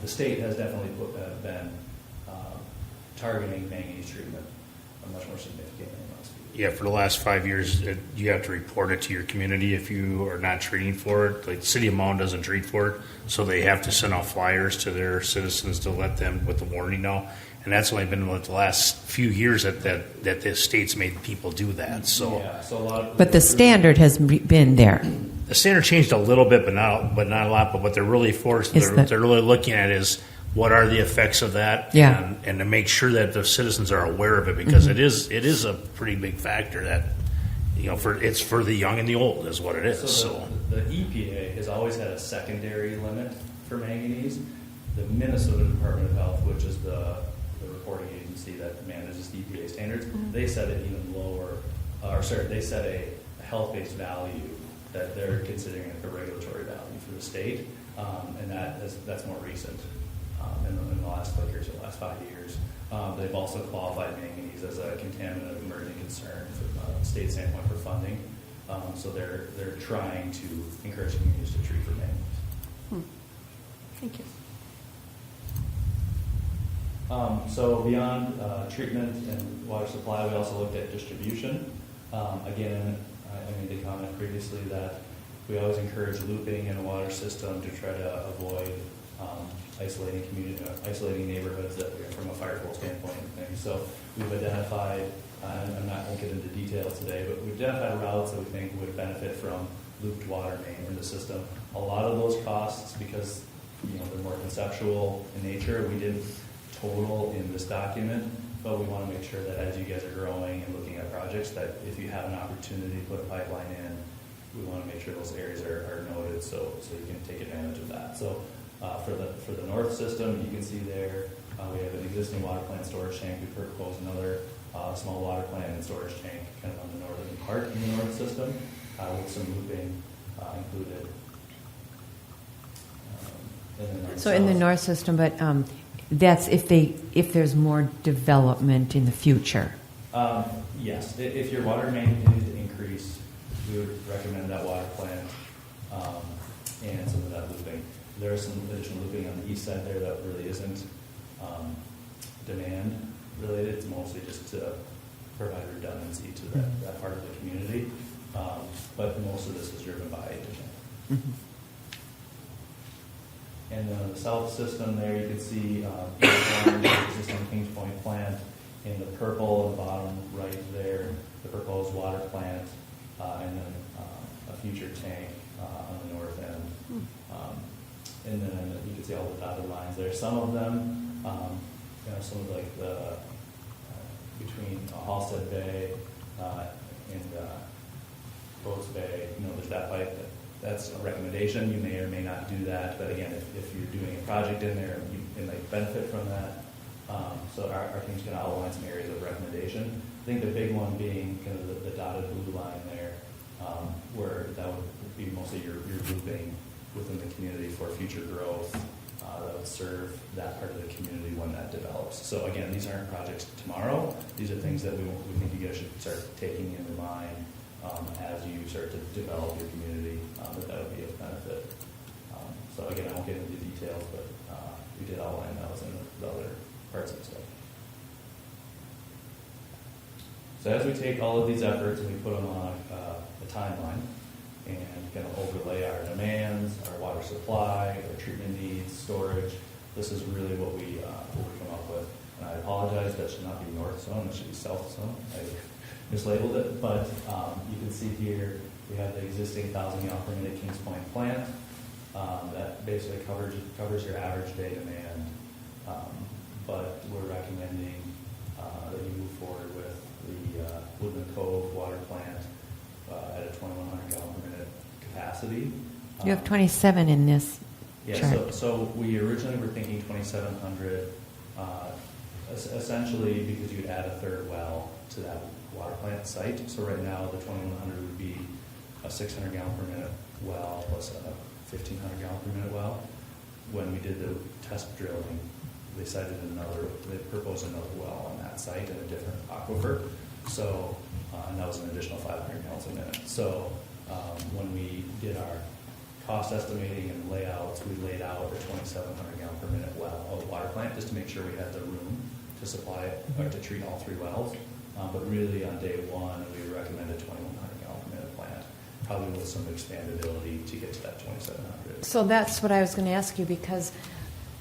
the state has definitely been targeting manganese treatment much more significantly in last few years. Yeah, for the last 5 years, you have to report it to your community if you are not treating for it. Like, City of Mound doesn't treat for it, so they have to send out flyers to their citizens to let them with the warning know. And that's only been the last few years that the state's made people do that. So Yeah, so a lot of, But the standard has been there. the standard changed a little bit, but not a lot. But what they're really they're really looking at is what are the effects of that, Yeah. and to make sure that the citizens are aware of it, because it is a pretty big factor that it's for the young and the old is what it is. So the EPA has always had a secondary limit for manganese. The Minnesota Department of Health, which is the reporting agency that manages the EPA standards, they set it even lower, they set a health-based value that they're considering like a regulatory value for the state, and that's more recent. In the last 5 years, they've also qualified manganese as a contaminant of emerging concern from a state standpoint for funding. So they're trying to encourage communities to treat for manganese. Thank you. So beyond treatment and water supply, we also looked at distribution. Again, they commented previously that we always encourage looping in a water system to try to avoid isolating neighborhoods from a fire flow standpoint and things. So we've identified, I'm not going to get into details today, but we've identified routes that we think would benefit from looped water main in the system. A lot of those costs, because they're more conceptual in nature, we didn't total in this document, but we want to make sure that as you guys are growing and looking at projects, that if you have an opportunity to put a pipeline in, we want to make sure those areas are noted so you can take advantage of that. So for the north system, you can see there we have an existing water plant storage tank. We propose another small water plant and storage tank kind of on the northern part in the north system with some looping included. So in the north system, but that's if there's more development in the future. Yes, if your water main continues to increase, we would recommend that water plant and some of that looping. There is some additional looping on the east side there that really isn't demand related. It's mostly just to provide redundancy to that part of the community. But most of this is driven by demand. Mm-hmm. And then the south system there, you can see the existing Kings Point plant in the purple in the bottom right there, the proposed water plant, and then a future tank on the north end. And then you can see all the dotted lines there. Some of them, some of like the between Halstead Bay and Boats Bay, there's that pipe. That's a recommendation. You may or may not do that, but again, if you're doing a project in there, it might benefit from that. So our team's going to outline some areas of recommendation. I think the big one being kind of the dotted blue line there, where that would be mostly your looping within the community for future growth that would serve that part of the community when that develops. So again, these aren't projects tomorrow. These are things that we think you guys should start taking into mind as you start to develop your community, that would be of benefit. So again, I won't get into the details, but we did outline those in the other parts of the stuff. So as we take all of these efforts and we put them on a timeline and kind of overlay our demands, our water supply, our treatment needs, storage, this is really what we come up with. And I apologize, that should not be north zone, it should be south zone. I mislabeled it, but you can see here we have the existing 1,000 gallon per minute Kings Point plant that basically covers your average day demand. But we're recommending that you move forward with the Woodland Cove water plant at a 2,100 gallon per minute capacity. You have 27 in this Yeah, chart. so we originally were thinking 2,700, essentially because you'd add a third well to that water plant site. So right now the 2,100 would be a 600 gallon per minute well plus a 1,500 gallon per minute well. When we did the test drilling, they proposed another well on that site in a different aquifer. So, and that was an additional 500 gallons a minute. So when we did our cost estimating and layouts, we laid out a 2,700 gallon per minute well of water plant just to make sure we had the room to supply it, or to treat all three wells. But really on day one, we recommended 2,100 gallon per minute plant, probably with some expandability to get to that 2,700. So that's what I was going to ask you, because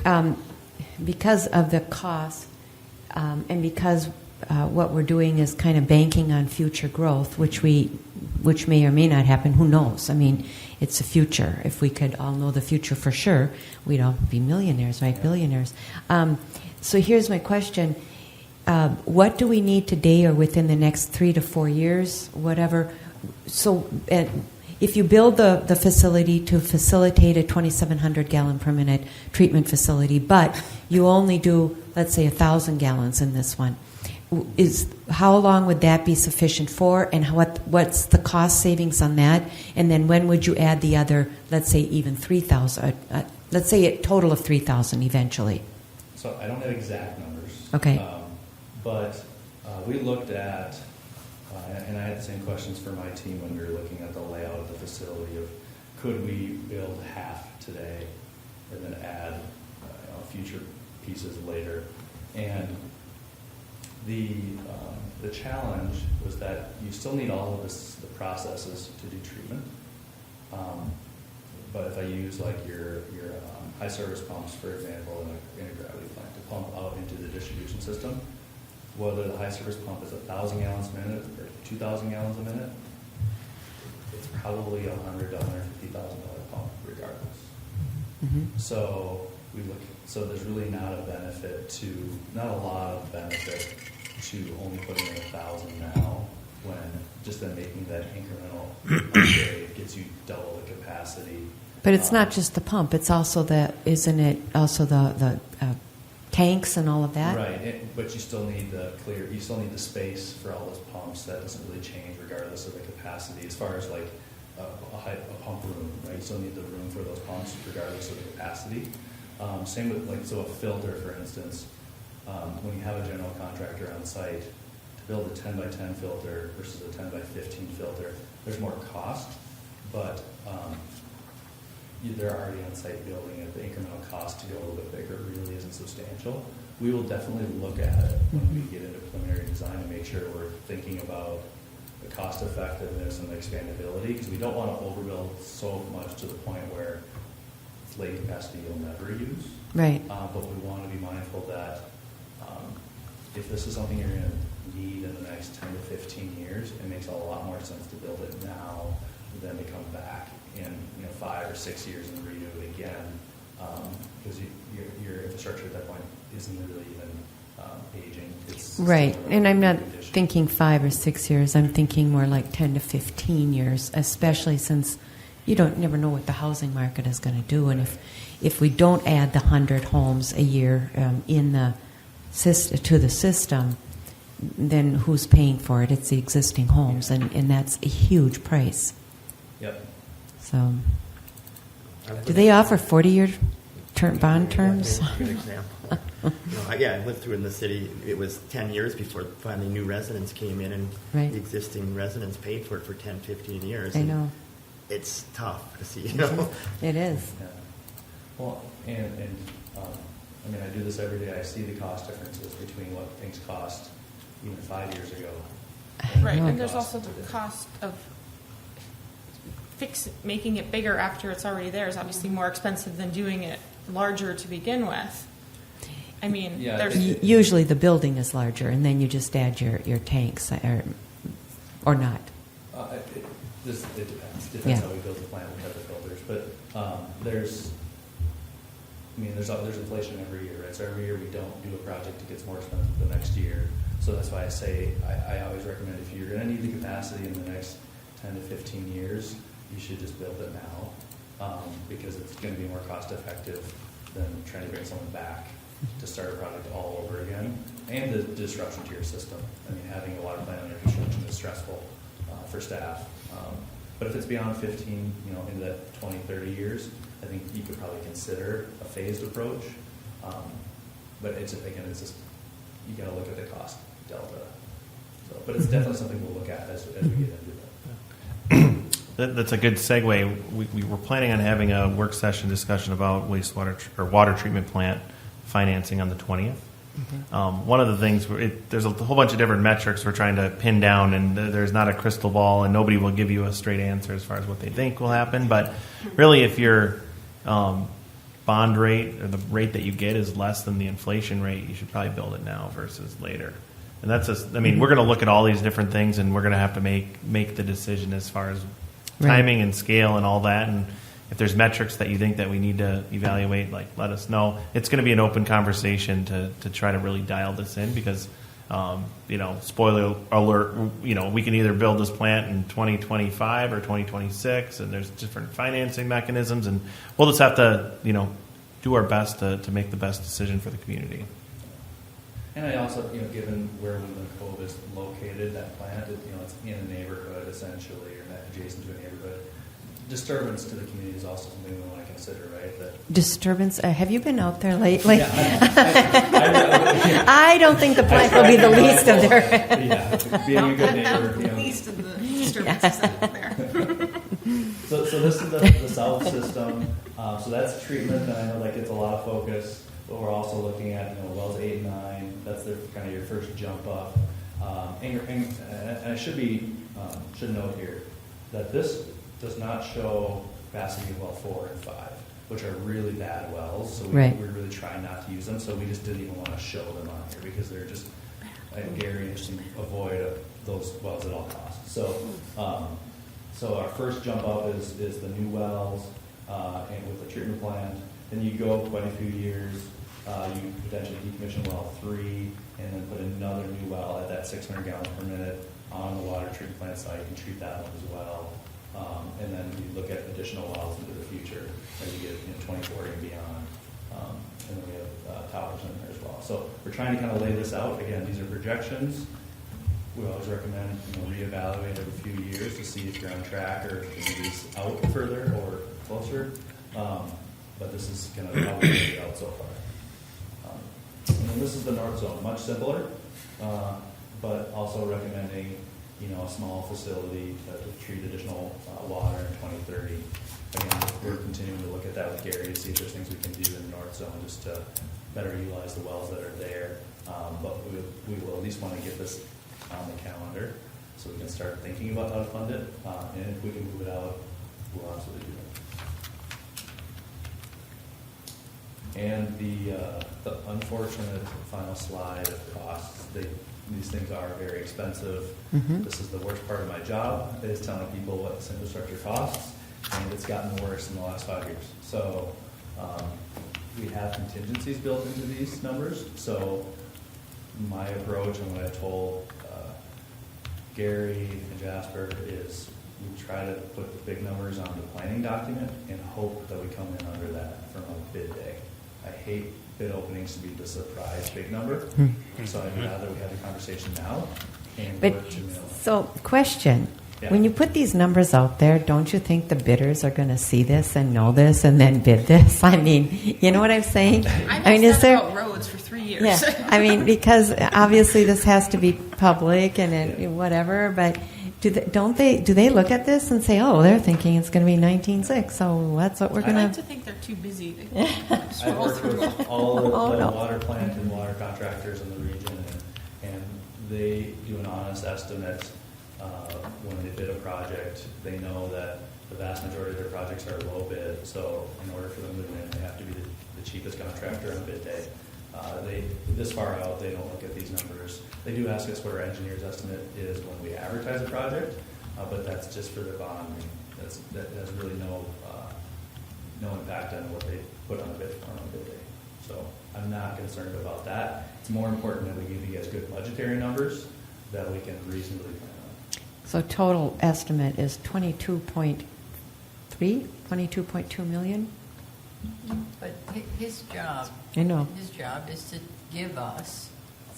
of the cost and because what we're doing is kind of banking on future growth, which may or may not happen. Who knows? I mean, it's the future. If we could all know the future for sure, we'd all be millionaires, right? Yeah. Billionaires. So here's my question. What do we need today or within the next 3 to 4 years, whatever? So if you build the facility to facilitate a 2,700 gallon per minute treatment facility, but you only do, let's say, 1,000 gallons in this one, how long would that be sufficient for, and what's the cost savings on that? And then when would you add the other, let's say, even 3,000? Let's say a total of 3,000 eventually. So I don't have exact numbers. Okay. But we looked at, and I had the same questions for my team when we were looking at the layout of the facility of could we build half today and then add future pieces later. And the challenge was that you still need all of the processes to do treatment. But if I use like your high service pumps, for example, in a gravity plant to pump out into the distribution system, whether the high service pump is 1,000 gallons a minute or 2,000 gallons a minute, it's probably $100,000 to $150,000 pump regardless. Mm-hmm. So there's really not a lot of benefit to only putting in 1,000 now, when just then making that incremental upgrade gets you double the capacity. But it's not just the pump; it's also isn't it also the tanks and all of that? Right, but you still need the space for all those pumps. That doesn't really change regardless of the capacity. As far as like a pump room, right? You still need the room for those pumps regardless of the capacity. Same with a filter, for instance. When you have a general contractor on site, to build a 10 by 10 filter versus a 10 by 15 filter, there's more cost, but they're already on site building it. The incremental cost to go a little bit bigger really isn't substantial. We will definitely look at it when we get into preliminary design to make sure we're thinking about the cost effectiveness and the expandability, because we don't want to overbuild so much to the point where lake capacity you'll never use. Right. But we want to be mindful that if this is something you're going to need in the next 10 to 15 years, it makes a lot more sense to build it now than to come back in 5 or 6 years and redo it again, because your infrastructure at that point isn't really even aging. It's Right, still and I'm not condition. thinking 5 or 6 years. I'm thinking more like 10 to 15 years, especially since you never know what the housing market is going to do. And if we don't add the 100 homes a year to the system, then who's paying for it? It's the existing homes, and that's a huge price. Yep. So, do they offer 40-year bond terms? Good example. I lived through in the city. It was 10 years before finally new residents came in, and Right. the existing residents paid for it for 10, 15 years. I and know. It's tough to see, It is. Yeah. Well, and I mean, I do this every day. I see the cost differences between what things cost even 5 years ago. Right, know. and there's also the cost of making it bigger after it's already there is obviously more expensive than doing it larger to begin with. I mean, Yeah, there's Usually the building is larger, and then you just add your tanks, or not. It depends. Depends Yeah. how we build the plant, what type of filters. But there's inflation every year, right? So every year we don't do a project, it gets more expensive the next year. So that's why I say I always recommend if you're going to need the capacity in the next 10 to 15 years, you should just build it now because it's going to be more cost effective than trying to bring someone back to start a project all over again. And the disruption to your system. I mean, having a water plant under construction is stressful for staff. But if it's beyond 15, into that 20, 30 years, I think you could probably consider a phased approach. But it's just, you got to look at the cost delta. So, but it's definitely something we'll look at as we get into that. That's a good segue. We were planning on having a work session discussion about wastewater or water treatment plant financing on the 20th. One of the things, there's a whole bunch of different metrics we're trying to pin down, and there's not a crystal ball, and nobody will give you a straight answer as far as what they think will happen. But really, if your bond rate or the rate that you get is less than the inflation rate, you should probably build it now versus later. And that's we're going to look at all these different things, and we're going to have to make the decision as far as timing and scale and all that. And if there's metrics that you think that we need to evaluate, let us know. It's going to be an open conversation to try to really dial this in because, spoiler alert, we can either build this plant in 2025 or 2026, and there's different financing mechanisms, and we'll just have to, do our best to make the best decision for the community. And I also, given where Woodland Cove is located, that plant, it's in a neighborhood essentially, or not adjacent to a neighborhood. Disturbance to the community is also something we want to consider, right? Disturbance. Have you been out there lately? Yeah, I don't think the plant will be the least of their. Yeah, being a good neighbor. least of the disturbances out there. So this is the south system. So that's treatment, and I know that gets a lot of focus. But we're also looking at wells 8 and 9. That's kind of your first jump up. And I should note here that this does not show capacity of well 4 and 5, which are really bad wells. So we really try not to use them. So we just didn't even want to show them on here because they're just, Gary and to avoid those wells at all costs. So our first jump up is the new wells and with the treatment plant. Then you go quite a few years. You potentially decommission well 3 and then put another new well at that 600 gallons per minute on the water treatment plant site and treat that one as well. And then you look at additional wells into the future as you get 2040 and beyond. And then we have towers in there as well. So we're trying to kind of lay this out. Again, these are projections. We always recommend reevaluate every few years to see if you're on track or if you move these out further or closer. But this is kind of how we laid it out so far. And then this is the north zone, much simpler, but also recommending a small facility to treat additional water in 2030. Again, we're continuing to look at that with Gary to see if there's things we can do in the north zone just to better utilize the wells that are there. But we will at least want to get this on the calendar so we can start thinking about how to fund it. And if we can move it out, we'll absolutely do it. And the unfortunate final slide of costs. These things are very expensive. Mm-hmm. This is the worst part of my job, is telling people what this infrastructure costs, and it's gotten worse in the last 5 years. So we have contingencies built into these numbers. So my approach and what I told Gary and Jasper is we try to put the big numbers on the planning document and hope that we come in under that from a bid day. I hate bid openings to be the surprise big number, so I'd rather we have the conversation now and But, work to mill. so, question. Yeah. When you put these numbers out there, don't you think the bidders are going to see this and know this and then bid this? I mean, you know what I'm saying? I've I mean, been said about roads for 3 years. Yeah, I mean, because obviously this has to be public and whatever, but do they look at this and say, oh, they're thinking it's going to be 19.6, so that's what we're I going like to think they're too busy to I've scroll worked through. with all the Oh, no. water plant and water contractors in the region, and they do an honest estimate when they bid a project. They know that the vast majority of their projects are low bid, so in order for them to win, they have to be the cheapest contractor on bid day. This far out, they don't look at these numbers. They do ask us what our engineer's estimate is when we advertise a project, but that's just for the bond. That has really no impact on what they put on a bid form on bid day. So I'm not concerned about that. It's more important that we give you guys good budgetary numbers that we can reasonably plan on. So total estimate is 22.2 million? But his job, I know. his job is to give us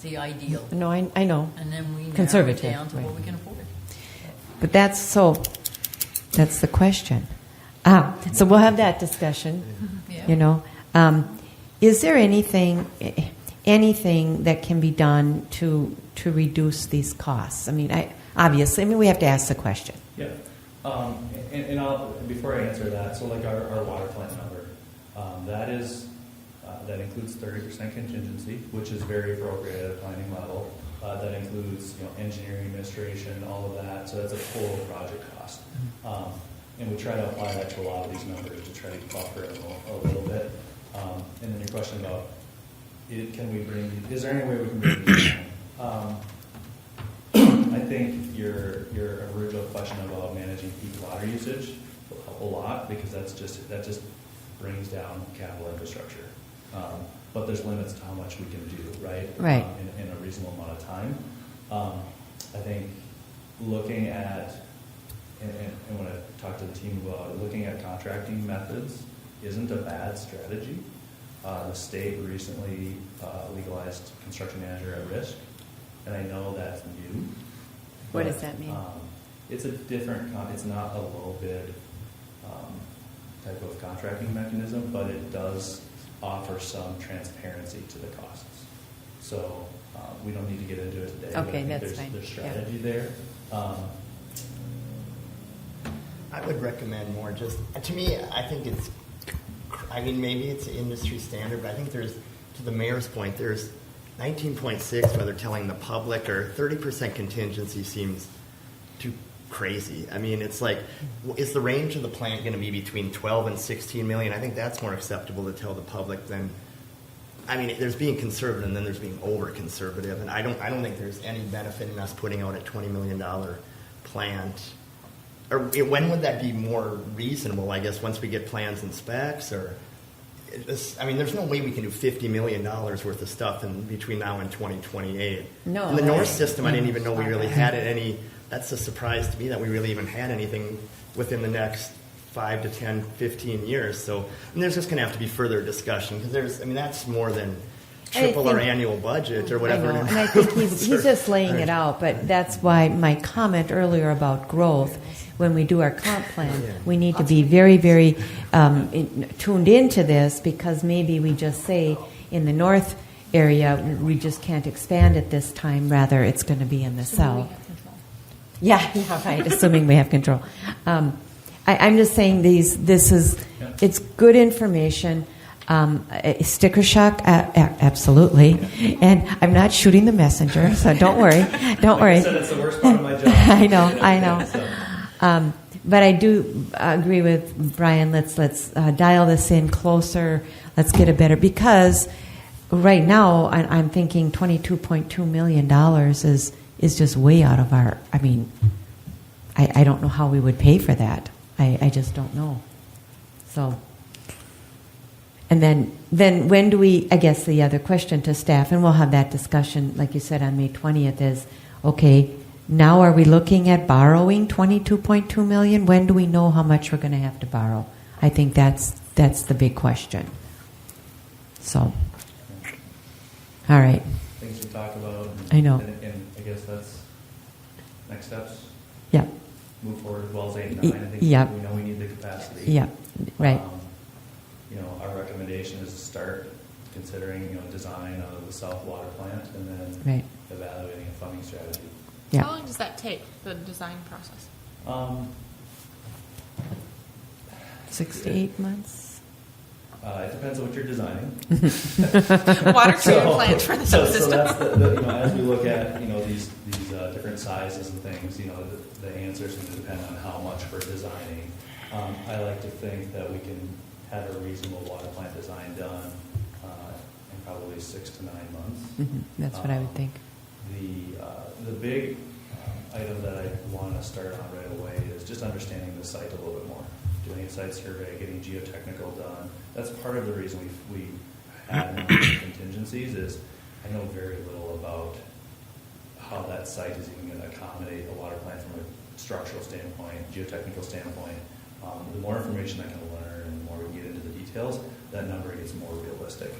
the ideal, No, I know. and then we narrow it Conservative, down to what right. we can afford. But that's the question. So we'll have that discussion, Yeah. you know. Is there anything that can be done to reduce these costs? I mean, obviously, we have to ask the question. Yeah. And I'll, before I answer that, so like our water plant number, that includes 30% contingency, which is very appropriate at a planning level. That includes engineering, administration, all of that. So that's a total project cost. And we try to apply that to a lot of these numbers to try to buffer it a little bit. And then your question about is there any way we can bring these down? I think your original question about managing peak water usage will help a lot because that just brings down capital infrastructure. But there's limits to how much we can do, right? Right. In a reasonable amount of time. I think looking at and when I talked to the team about looking at contracting methods isn't a bad strategy. The state recently legalized construction manager at risk, and I know that's new. What but, does that mean? It's a different. It's not a low bid type of contracting mechanism, but it does offer some transparency to the costs. So we don't need to get into it today. but I Okay, think that's fine. There's Yeah. strategy there. I would recommend more. Just to me, I think it's. I mean, maybe it's industry standard, but I think there's, to the mayor's point, there's 19.6, whether telling the public or 30% contingency seems too crazy. I mean, it's like, is the range of the plant going to be between 12 and 16 million? I think that's more acceptable to tell the public than. I mean, there's being conservative and then there's being over conservative, and I don't think there's any benefit in us putting out a $20 million plant. Or when would that be more reasonable? I guess once we get plans and specs, or there's no way we can do $50 million worth of stuff in between now and 2028. No. In the North system, I didn't even know we really had it any. That's a surprise to me that we really even had anything within the next 5 to 10, 15 years. So there's just going to have to be further discussion because that's more than triple our annual budget or whatever. I know, and I think he's just laying it out, but that's why my comment earlier about growth, when we do our comp plan, we need to be very, very tuned into this because maybe we just say in the north area we just can't expand at this time, rather it's going to be in the south. Yeah, right, assuming we have control. I'm just saying it's good information. Sticker shock, absolutely. And I'm not shooting the messenger, so don't worry. Don't worry. I said, it's the worst part of my job. I know. But I do agree with Brian. Let's dial this in closer. Let's get a better, because right now I'm thinking $22.2 million is just way out of our. I don't know how we would pay for that. I just don't know. So. And then when do we, I guess the other question to staff, and we'll have that discussion, like you said, on May 20th is, okay, now are we looking at borrowing $22.2 million? When do we know how much we're going to have to borrow? I think that's the big question. So, all right. Things to talk about. I know. And I guess that's next steps. Yeah. Move forward as well as 8 and 9. I think Yeah. we know we need the capacity. Yeah. Right. Our recommendation is to start considering, design of the south water plant and then Right. evaluating a funding strategy. Yeah. How long does that take, the design process? 6 to 8 months. It depends on what you're designing. Water treatment plant for the So system. that's the as we look at these different sizes and things, the answers going to depend on how much we're designing. I like to think that we can have a reasonable water plant design done in probably 6 to 9 months. Mm-hmm. That's what I would think. The big item that I want to start on right away is just understanding the site a little bit more. Doing a site survey, getting geotechnical done. That's part of the reason we had a number of contingencies is I know very little about how that site is even going to accommodate a water plant from a structural standpoint, geotechnical standpoint. The more information I can learn and the more we get into the details, that number gets more realistic.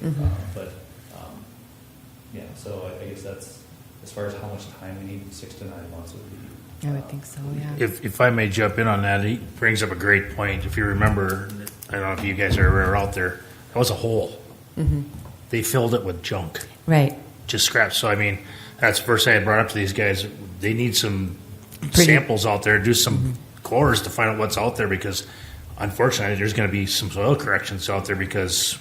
So I guess that's, as far as how much time we need, 6 to 9 months would be. I would think so, yeah. If I may jump in on that, he brings up a great point. If you remember, I don't know if you guys are ever out there, that was a hole. Mm-hmm. They filled it with junk, Right. just scrap. So, I mean, that's the first thing I brought up to these guys. They need some samples out there, do some cores to find out what's out there because, unfortunately, there's going to be some soil corrections out there because,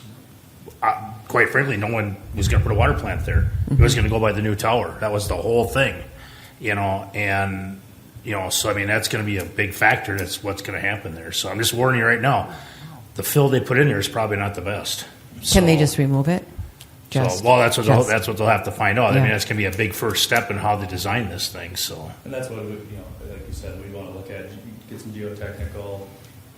quite frankly, no one was going to put a water plant there. It was going to go by the new tower. That was the whole thing, and so I mean that's going to be a big factor. That's what's going to happen there. So I'm just warning you right now. The fill they put in there is probably not the best. Can they just remove it? That's what they'll have to find out. Yeah. I mean, that's going to be a big first step in how they design this thing. So, And that's what like you said, we want to look at, get some geotechnical.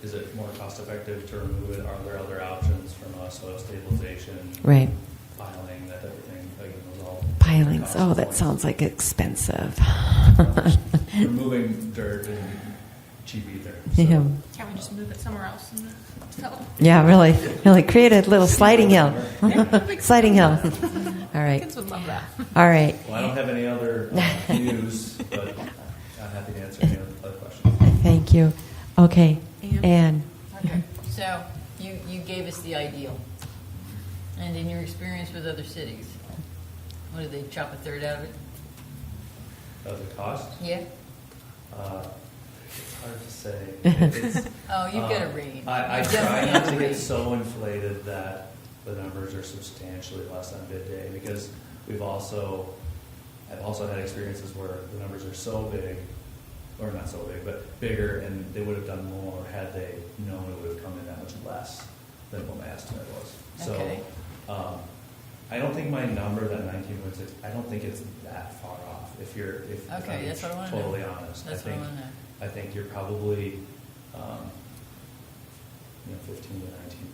Is it more cost effective to remove it? Are there other options from soil stabilization? Right. Piling, that type of thing. Those all Pilings. cost Oh, that points. sounds like expensive. Removing dirt and cheap ether. So. Yeah. Can't we just move it somewhere else and fill? Yeah, really. Really create a little sliding hill. Sliding hill. All right. Kids would love that. All right. Well, I don't have any other news, but I'm happy to answer any other questions. Thank you. Okay. Anne. Okay, so you gave us the ideal. And in your experience with other cities, what did they chop a third out of it? The cost? Yeah? It's hard to say. It's, Oh, you've got a range. I You try definitely not have to a get range. so inflated that the numbers are substantially less on bid day because I've also had experiences where the numbers are so big, or not so big, but bigger, and they would have done more had they known it would have come in that much less than what my estimate was. Okay. So I don't think my number, that 19.6, I don't think it's that far off. If Okay, I'm that's what I wanna know. totally honest, That's what I wanna know. I think you're probably 15 to 19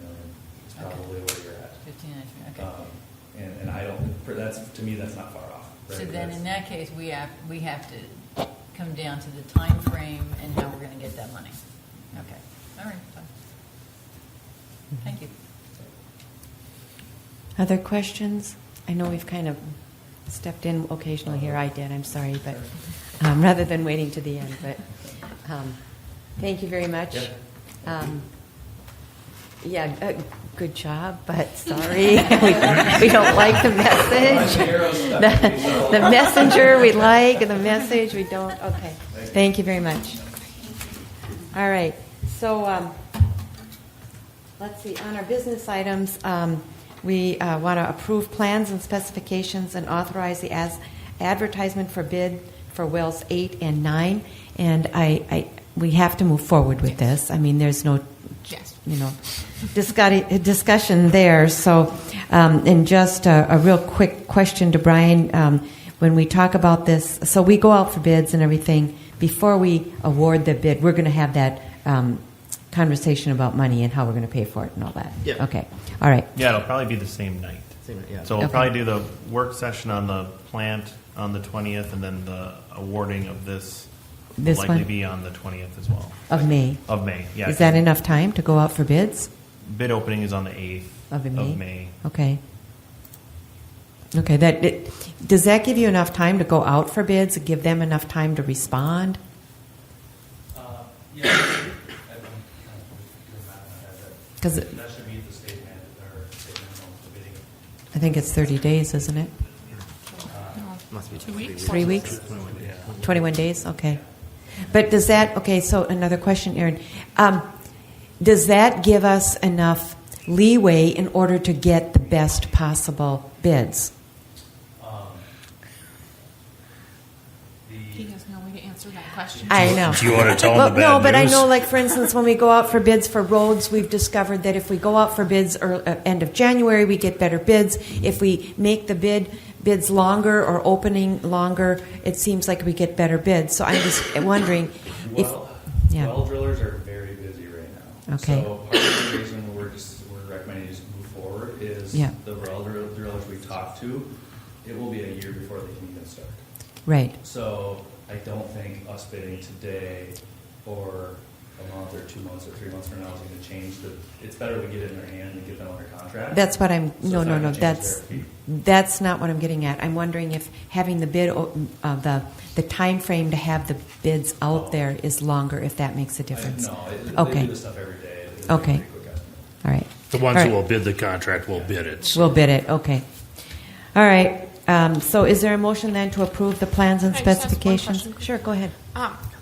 million is probably where you're at. 15, okay. And I don't. That's to me. That's not far off. Right? So then That's- in that case, we have to come down to the time frame and how we're going to get that money. Okay, all right, fine. Thank you. Other questions? I know we've kind of stepped in occasionally here. I did. I'm sorry, but rather than waiting to the end. But thank you very much. Good job, but sorry, we don't like the message. The messenger we like, and the message we don't. Okay, thank you very much. All right, so let's see. On our business items, we want to approve plans and specifications and authorize the advertisement for bid for wells 8 and 9. And we have to move forward with this. I mean, there's no discussion there. So, and just a real quick question to Brian. When we talk about this, so we go out for bids and everything. Before we award the bid, we're going to have that conversation about money and how we're going to pay for it and all that. Yeah. Okay. All right. Yeah, it'll probably be the same night. Yeah. So we'll Okay. probably do the work session on the plant on the 20th, and then the awarding of this will This likely one? be on the 20th as well. Of May. Of May, yeah. Is that enough time to go out for bids? Bid opening is on the 8th Of May? of May. Okay. Okay. Does that give you enough time to go out for bids? Give them enough time to respond? Yeah, I don't kind of do math on that. 'Cause That should be the state mandate, or state minimum for bidding. I think it's 30 days, isn't it? Must be 2 weeks. 3 weeks? 21 days? Okay. But does that, okay, so another question, Erin. Does that give us enough leeway in order to get the best possible bids? He has no way to answer that question. I know. Do you want to tell them Well, the bad no, but I news? know, like, for instance, when we go out for bids for roads, we've discovered that if we go out for bids end of January, we get better bids. If we make the bids longer or opening longer, it seems like we get better bids. So I'm just wondering if, yeah. Well drillers are very busy right now. Okay. So part of the reason we're recommending just move forward is Yeah. the well drillers we talked to, it will be a year before they can even start. Right. So I don't think us bidding today or a month or 2 months or 3 months from now is going to change it's better we get it in their hand and get them under contract. That's what I'm, So no, it's not no, no, gonna change that's, their fee. that's not what I'm getting at. I'm wondering if having the bid, the time frame to have the bids out there is longer, if that makes a difference. No, they Okay. do this stuff every day. It's a Okay. pretty quick estimate. All right. The ones All who right. will bid the contract will bid it. We'll bid it, okay. All right, so is there a motion then to approve the plans and Can I just ask one specifications? question? Sure, go ahead.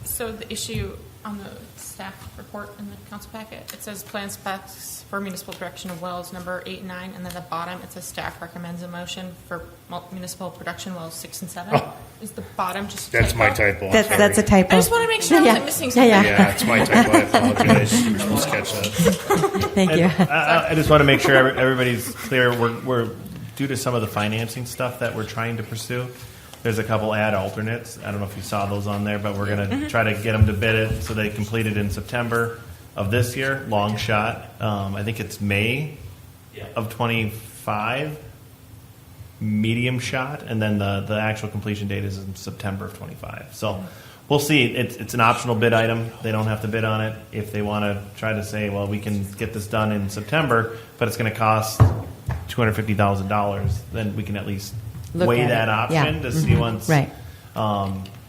So the issue on the staff report in the council packet, it says plan specs for municipal production of wells number 8 and 9, and then the bottom, it says staff recommends a motion for municipal production wells 6 and 7. Oh. Is the bottom just a That's my typo? typo. I'm That's a sorry. typo. I just want to make sure I Yeah, wasn't missing yeah, something. yeah. Yeah, it's my typo. I apologize. You were supposed to catch that. Thank you. I just want to make sure everybody's clear. We're due to some of the financing stuff that we're trying to pursue. There's a couple ad alternates. I don't know if you saw those on there, but we're going to try to get them to bid it so they complete it in September of this year. Long shot. I think it's May of 25. Medium shot, and then the actual completion date is in September of 25. So we'll see. It's an optional bid item. They don't have to bid on it. If they want to try to say, well, we can get this done in September, but it's going to cost $250,000, then we can at least Look weigh at that it. option Yeah. to see once. Right.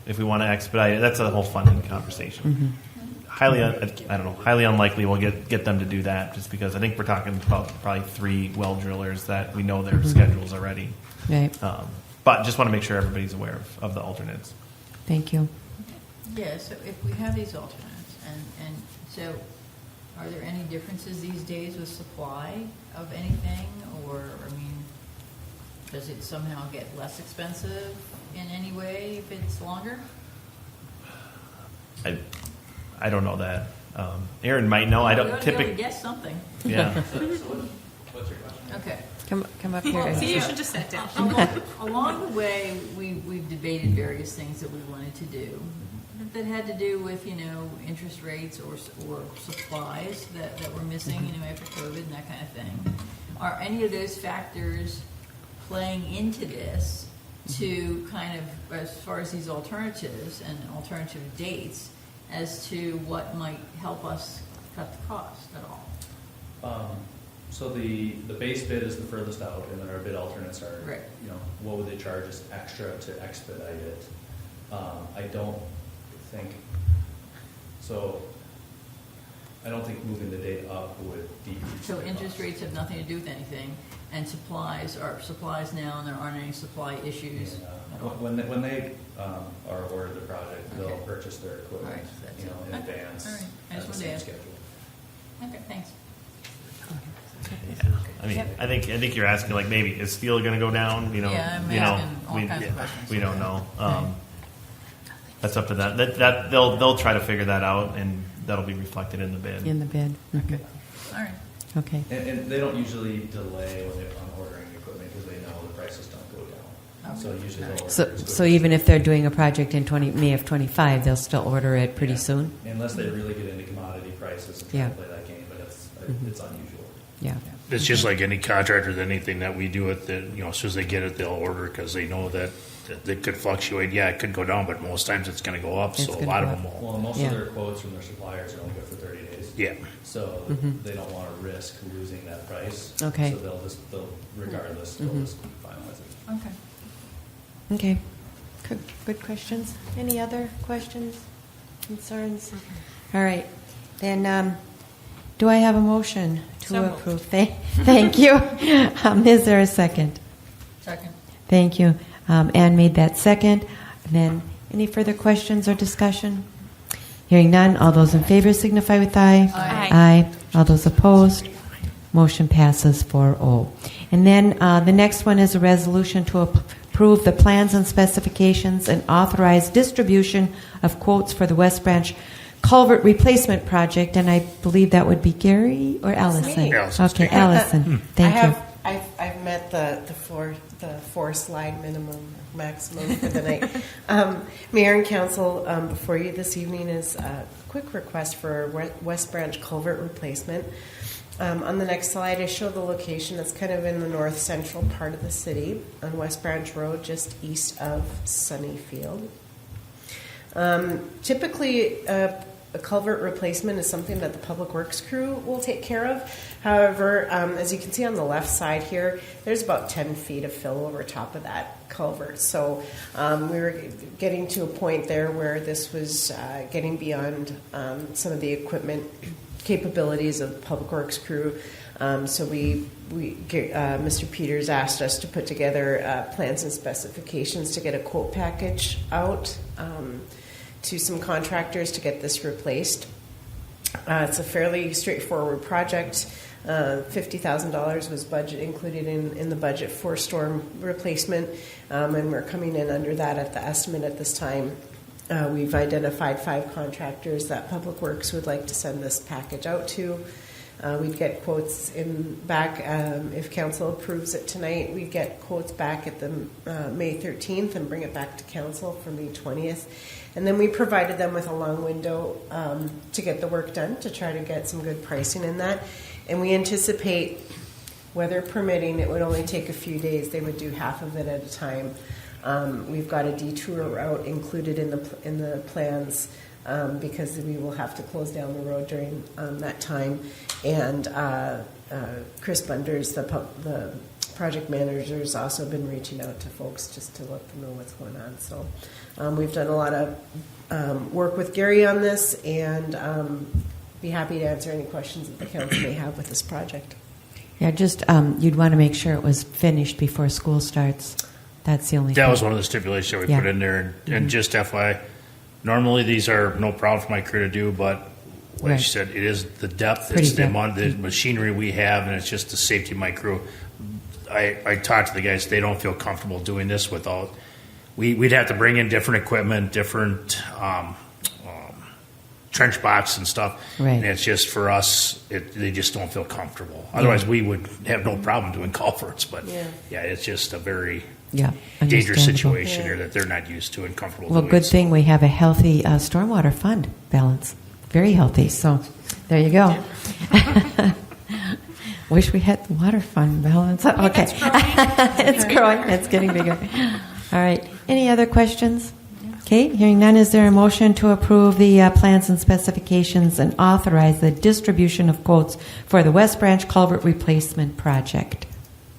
If we want to expedite it, that's a whole funding conversation. Highly unlikely we'll get them to do that, just because I think we're talking about probably 3 well drillers that we know their schedules already. Right, But just want to make sure everybody's aware of the alternates. thank you. Yeah, so if we have these alternates, and so are there any differences these days with supply of anything? Or, I mean, does it somehow get less expensive in any way if it's longer? I don't know that. Aaron might know. I You don't ought to be able to typically. guess something. Yeah. What's your question? Okay. Come up here. See, you should just sit down. Along the way, we've debated various things that we wanted to do that had to do with, interest rates or supplies that were missing, after COVID and that kind of thing. Are any of those factors playing into this to kind of, as far as these alternatives and alternative dates, as to what might help us cut the cost at all? So the base bid is the furthest out, and then our bid alternates are, Right. What would they charge us extra to expedite it? I don't think moving the date up would decrease. So the interest cost. rates have nothing to do with anything, and supplies are supplies now, and there aren't any supply issues at all. When they are awarded the project, they'll Okay. purchase their equipment, All right, so that's in it. Okay. advance All right. I at just the wanted to same ask. schedule. Okay, thanks. Yeah. I mean, Yep. I think you're asking, like, maybe is steel going to go down? Yeah, I'm asking all kinds of questions. we don't know. That's up to them. That they'll try to figure that out, and that'll be reflected in the bid. In the bid. Okay. All right. Okay. And they don't usually delay when they're on ordering equipment because they know the prices don't go down. So usually they'll order So, it. so even if they're doing a project in May of 25, they'll still order it pretty Yeah. soon? Unless they really get into commodity prices and try Yeah. to play that game, but it's unusual. Yeah. It's just like any contractor, anything that we do it, that, as soon as they get it, they'll order because they know that it could fluctuate. Yeah, it could go down, but most times it's going to go up. It's So a gonna lot go of them up. will. Well, most Yeah. of their quotes from their suppliers are only good for 30 days. Yeah. So they don't want to risk losing that price. Okay. So they'll regardless, they'll just finalize it. Okay. Okay. Good questions. Any other questions, concerns? All right. Then, do I have a motion to So moved. approve? Thank you. Is there a second? Second. Thank you. Ann made that second. And then, any further questions or discussion? Hearing none, all those in favor signify with aye. Aye. Aye. All those opposed? Motion passes 4-0. And then the next one is a resolution to approve the plans and specifications and authorize distribution of quotes for the West Branch culvert replacement project. And I believe that would be Gary or Allison? me. Allison. Okay, Allison. Thank you. I've met the four slide minimum maximum for the night. Mayor and Council, before you this evening is a quick request for West Branch culvert replacement. On the next slide, I show the location. It's kind of in the north central part of the city on West Branch Road, just east of Sunnyfield. Typically, a culvert replacement is something that the Public Works crew will take care of. However, as you can see on the left side here, there's about 10 feet of fill over top of that culvert. So we were getting to a point there where this was getting beyond some of the equipment capabilities of the Public Works crew. So Mr. Peters asked us to put together plans and specifications to get a quote package out to some contractors to get this replaced. It's a fairly straightforward project. $50,000 was included in the budget for storm replacement, and we're coming in under that at the estimate at this time. We've identified 5 contractors that Public Works would like to send this package out to. We'd get quotes back if council approves it tonight. We'd get quotes back at the May 13th and bring it back to council for May 20th. And then we provided them with a long window to get the work done, to try to get some good pricing in that. And we anticipate, weather permitting, it would only take a few days. They would do half of it at a time. We've got a detour route included in the plans because we will have to close down the road during that time. And Chris Bunders, the project manager, has also been reaching out to folks just to let them know what's going on. So we've done a lot of work with Gary on this, and be happy to answer any questions that the council may have with this project. Yeah, just you'd want to make sure it was finished before school starts. That's the only thing. That was one of the stipulations that we Yeah. put in there. And just FYI, normally these are no problem for my crew to do, but like Right. you said, it is the depth, Pretty it's the depth. amount, the machinery we have, and it's just the safety of my crew. I talked to the guys, they don't feel comfortable doing this without, we'd have to bring in different equipment, different trench box and stuff. Right. And it's just for us, they just don't feel comfortable. Otherwise, we would have no problem doing culverts, but Yeah. it's just a very Yeah, dangerous understandable. situation Yeah. here that they're not used to and comfortable Well, doing. good so. thing we have a healthy stormwater fund balance. Very healthy. So there you go. Wish we had the water fund balance. Okay. It's growing. It's growing. It's getting bigger. All right. Any other questions? Okay. Hearing none, is there a motion to approve the plans and specifications and authorize the distribution of quotes for the West Branch Culvert Replacement Project?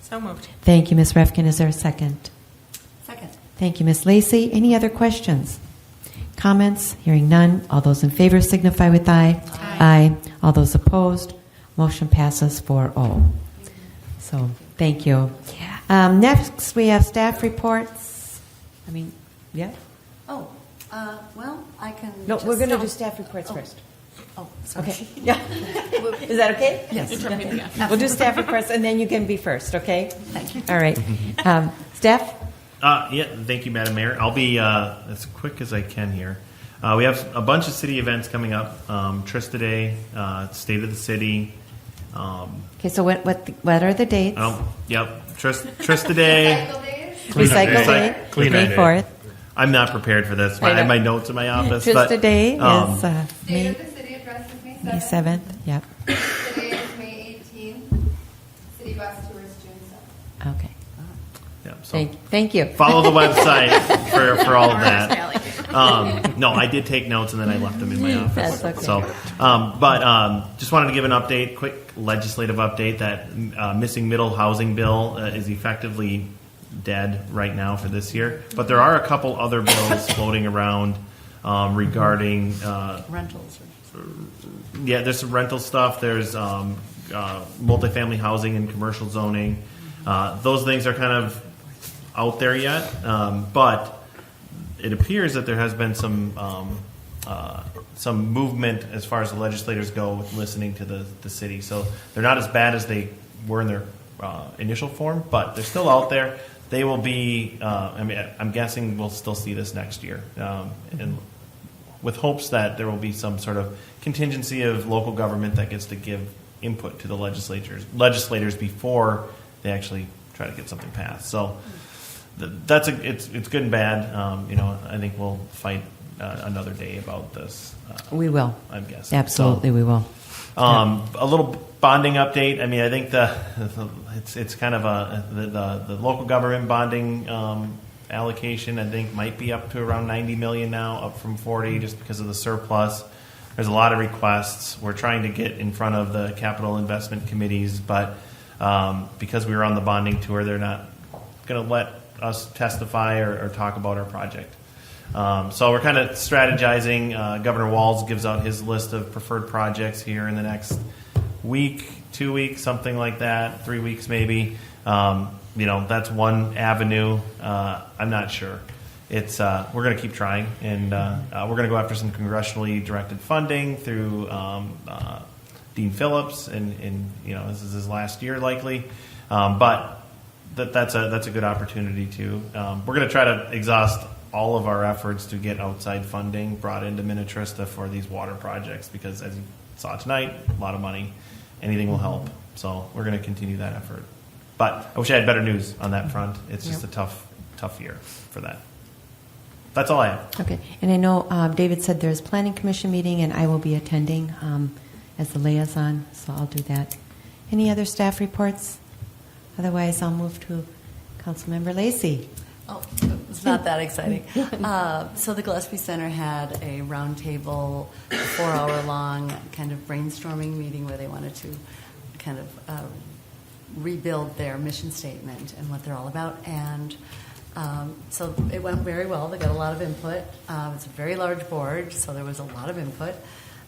So moved. Thank you, Ms. Refkin. Is there a second? Second. Thank you, Ms. Lacey. Any other questions? Comments? Hearing none. All those in favor signify with aye. Aye. All those opposed? Motion passes 4-0. So, thank you. Next, we have staff reports. Yeah? Oh, well, I can. No, just- we're going to do staff reports first. Oh, sorry. Okay. Yeah. Is that okay? Yes. We'll do staff reports, and then you can be first, okay? Thank you. All right. Staff? Yeah, thank you, Madam Mayor. I'll be as quick as I can here. We have a bunch of city events coming up. Trista Day, State of the City. Okay, so what are the dates? Yep, Trista Day. Recycle Day, Clean May Day. 4th. I'm not prepared for this. I I know. have my notes in my office. Just but, today is Date May of the city address is May 7th. May 7th. Yep. Today is May 18th. City bus tours June 7th. Okay. yeah, so Thank you. follow the website for all of that. Sally. No, I did take notes and then I left them in my office. That's okay. So, but just wanted to give an update, quick legislative update that missing middle housing bill is effectively dead right now for this year. But there are a couple other bills floating around regarding Rentals. yeah, there's some rental stuff. There's multifamily housing and commercial zoning. Those things are kind of out there yet, but it appears that there has been some movement as far as the legislators go with listening to the city. So they're not as bad as they were in their initial form, but they're still out there. They will be. I mean, I'm guessing we'll still see this next year, and with hopes that there will be some sort of contingency of local government that gets to give input to the legislators before they actually try to get something passed. So it's good and bad. I think we'll fight another day about this. We will. I'm guessing. Absolutely, we will. A little bonding update. I mean, I think it's kind of the local government bonding allocation. I think might be up to around 90 million now, up from 40, just because of the surplus. There's a lot of requests. We're trying to get in front of the capital investment committees, but because we were on the bonding tour, they're not going to let us testify or talk about our project. So we're kind of strategizing. Governor Walz gives out his list of preferred projects here in the next week, 2 weeks, something like that, 3 weeks maybe. That's one avenue. I'm not sure. It's we're going to keep trying, and we're going to go after some congressionally directed funding through Dean Phillips, and this is his last year likely, but that's a good opportunity too. We're going to try to exhaust all of our efforts to get outside funding brought into Minnetrista for these water projects, because as you saw tonight, a lot of money. Anything will help. So we're going to continue that effort. But I wish I had better news on that front. It's just a tough year for that. That's all I have. Okay. And I know David said there's planning commission meeting, and I will be attending as the liaison, so I'll do that. Any other staff reports? Otherwise, I'll move to Councilmember Lacey. Oh, it's not that exciting. So the Gillespie Center had a roundtable, 4-hour-long kind of brainstorming meeting where they wanted to kind of rebuild their mission statement and what they're all about. And so it went very well. They got a lot of input. It's a very large board, so there was a lot of input.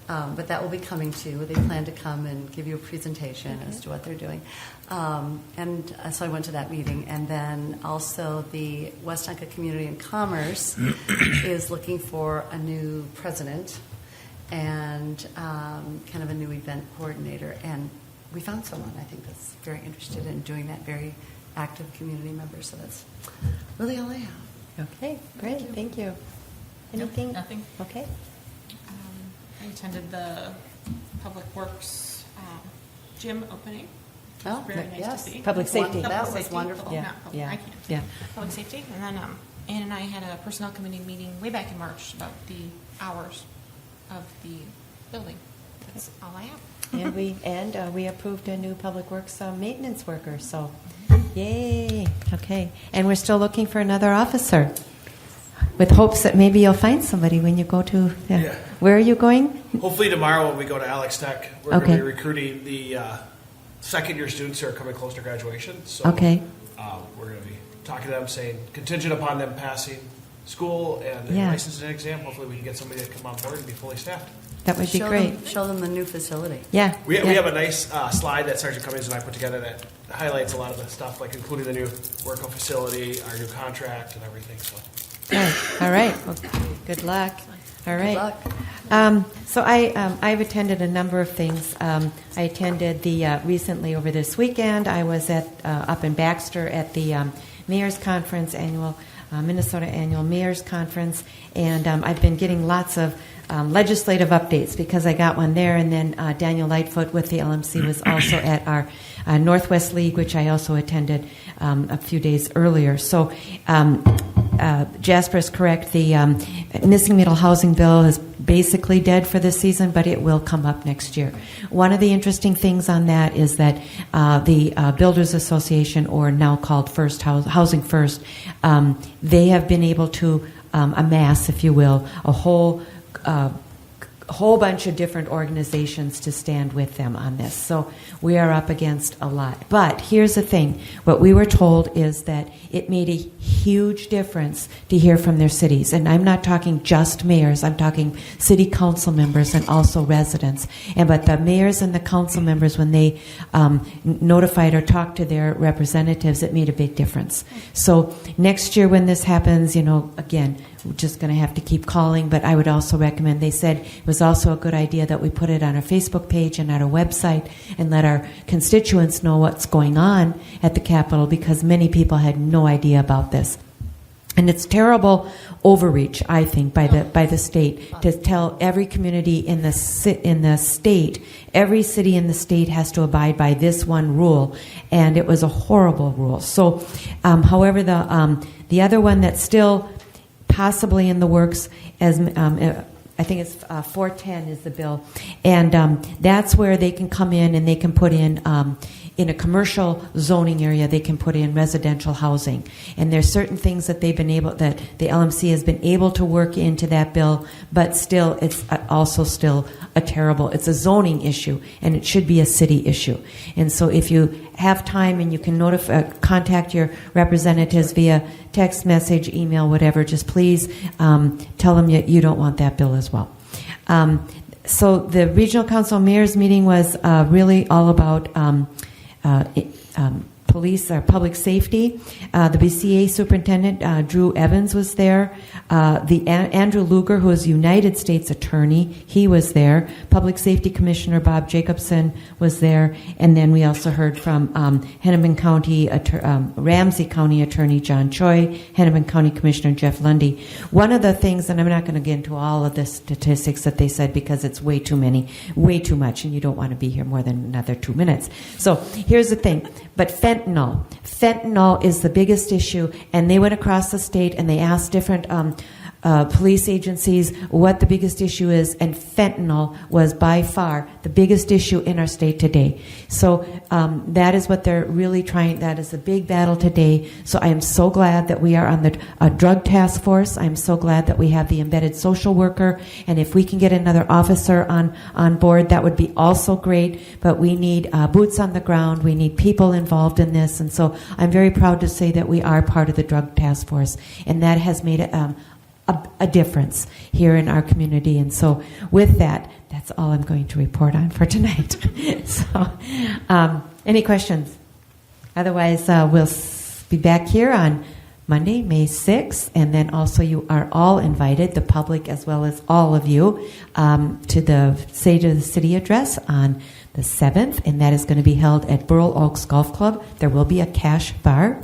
But that will be coming too. They plan to come and give you a presentation as to what they're doing. And so I went to that meeting. And then also the Westonka Community and Commerce is looking for a new president and kind of a new event coordinator. And we found someone, I think, that's very interested in doing that, very active community member. So that's really all I have. Okay, great. Thank you. Anything? Nothing. Okay. I attended the Public Works gym opening. Oh, Very nice yes. to see. Public safety. That was Safety. wonderful. Yeah, Not public, yeah, I can't. yeah. Public safety. And then Ann and I had a personnel committee meeting way back in March about the hours of the building. That's all I have. And we approved a new public works maintenance worker. So, yay! Okay, and we're still looking for another officer, with hopes that maybe you'll find somebody when you go to. Yeah. Where are you going? Hopefully tomorrow when we go to Alex Tech, we're Okay. going to be recruiting the second-year students who are coming close to graduation. So Okay. we're going to be talking to them, saying contingent upon them passing school and the Yeah. licensing exam. Hopefully we can get somebody to come on board and be fully staffed. That would be great. Show them the new facility. Yeah. We yeah. have a nice slide that Sergeant Cummings and I put together that highlights a lot of the stuff, like including the new workshop facility, our new contract, and everything. So. Good. All right. Well, good luck. All right. luck. So I've attended a number of things. I attended the recently over this weekend. I was at up in Baxter at the Mayor's Conference annual Minnesota Annual Mayor's Conference, and I've been getting lots of legislative updates because I got one there, and then Daniel Lightfoot with the LMC was also at our Northwest League, which I also attended a few days earlier. So Jasper is correct. The missing middle housing bill is basically dead for this season, but it will come up next year. One of the interesting things on that is that the Builders Association, or now called First Housing First, they have been able to amass, if you will, a whole bunch of different organizations to stand with them on this. So we are up against a lot. But here's the thing. What we were told is that it made a huge difference to hear from their cities. And I'm not talking just mayors. I'm talking city council members and also residents. But the mayors and the council members, when they notified or talked to their representatives, it made a big difference. So next year when this happens, again, we're just going to have to keep calling, but I would also recommend, they said it was also a good idea that we put it on our Facebook page and at our website and let our constituents know what's going on at the Capitol, because many people had no idea about this. And it's terrible overreach, I think, by the state to tell every community in the state, every city in the state has to abide by this one rule, and it was a horrible rule. So, however, the other one that's still possibly in the works, as I think it's 410 is the bill, and that's where they can come in and they can put in a commercial zoning area, they can put in residential housing. And there's certain things that that the LMC has been able to work into that bill, but still, it's also still it's a zoning issue, and it should be a city issue. And so if you have time and you can contact your representatives via text message, email, whatever, just please tell them you don't want that bill as well. So the Regional Council Mayor's meeting was really all about police or public safety. The BCA Superintendent Drew Evans was there. Andrew Luger, who is United States Attorney, he was there. Public Safety Commissioner Bob Jacobson was there. And then we also heard from Hennepin County, Ramsey County Attorney John Choi, Hennepin County Commissioner Jeff Lundy. One of the things, and I'm not going to get into all of the statistics that they said because it's way too many, way too much, and you don't want to be here more than another 2 minutes. So here's the thing. But fentanyl is the biggest issue, and they went across the state and they asked different police agencies what the biggest issue is, and fentanyl was by far the biggest issue in our state today. So that is what they're really trying. That is a big battle today. So I am so glad that we are on the drug task force. I'm so glad that we have the embedded social worker, and if we can get another officer on board, that would be also great. But we need boots on the ground. We need people involved in this, and so I'm very proud to say that we are part of the drug task force, and that has made a difference here in our community. And so with that, that's all I'm going to report on for tonight. So any questions? Otherwise, we'll be back here on Monday, May 6th, and then also you are all invited, the public as well as all of you, to the State of the City address on the 7th, and that is going to be held at Burl Oaks Golf Club. There will be a cash bar.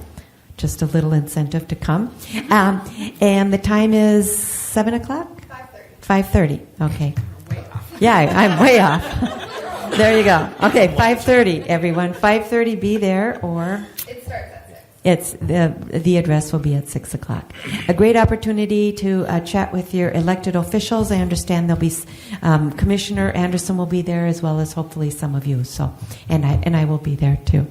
Just a little incentive to come. And the time is 7 o'clock? 5:30. 5:30, okay. Yeah, I'm way off. There you go. Okay, 5:30, everyone. 5:30, be there, or... It starts at 6. The address will be at 6 o'clock. A great opportunity to chat with your elected officials. I understand there'll be Commissioner Anderson will be there, as well as hopefully some of you. So, and I will be there too.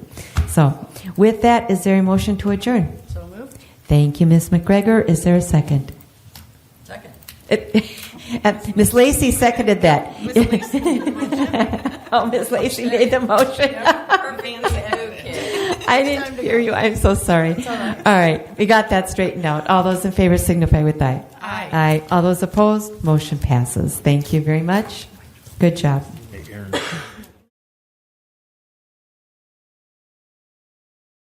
So, with that, is there a motion to adjourn? So moved. Thank you, Ms. McGregor. Is there a second? Second. Ms. Lacey seconded that. Oh, Ms. Lacey made the motion. I didn't hear you. I'm so sorry. All right. We got that straightened out. All those in favor signify with aye. Aye. Aye. All those opposed, motion passes. Thank you very much. Good job. Hey, Aaron.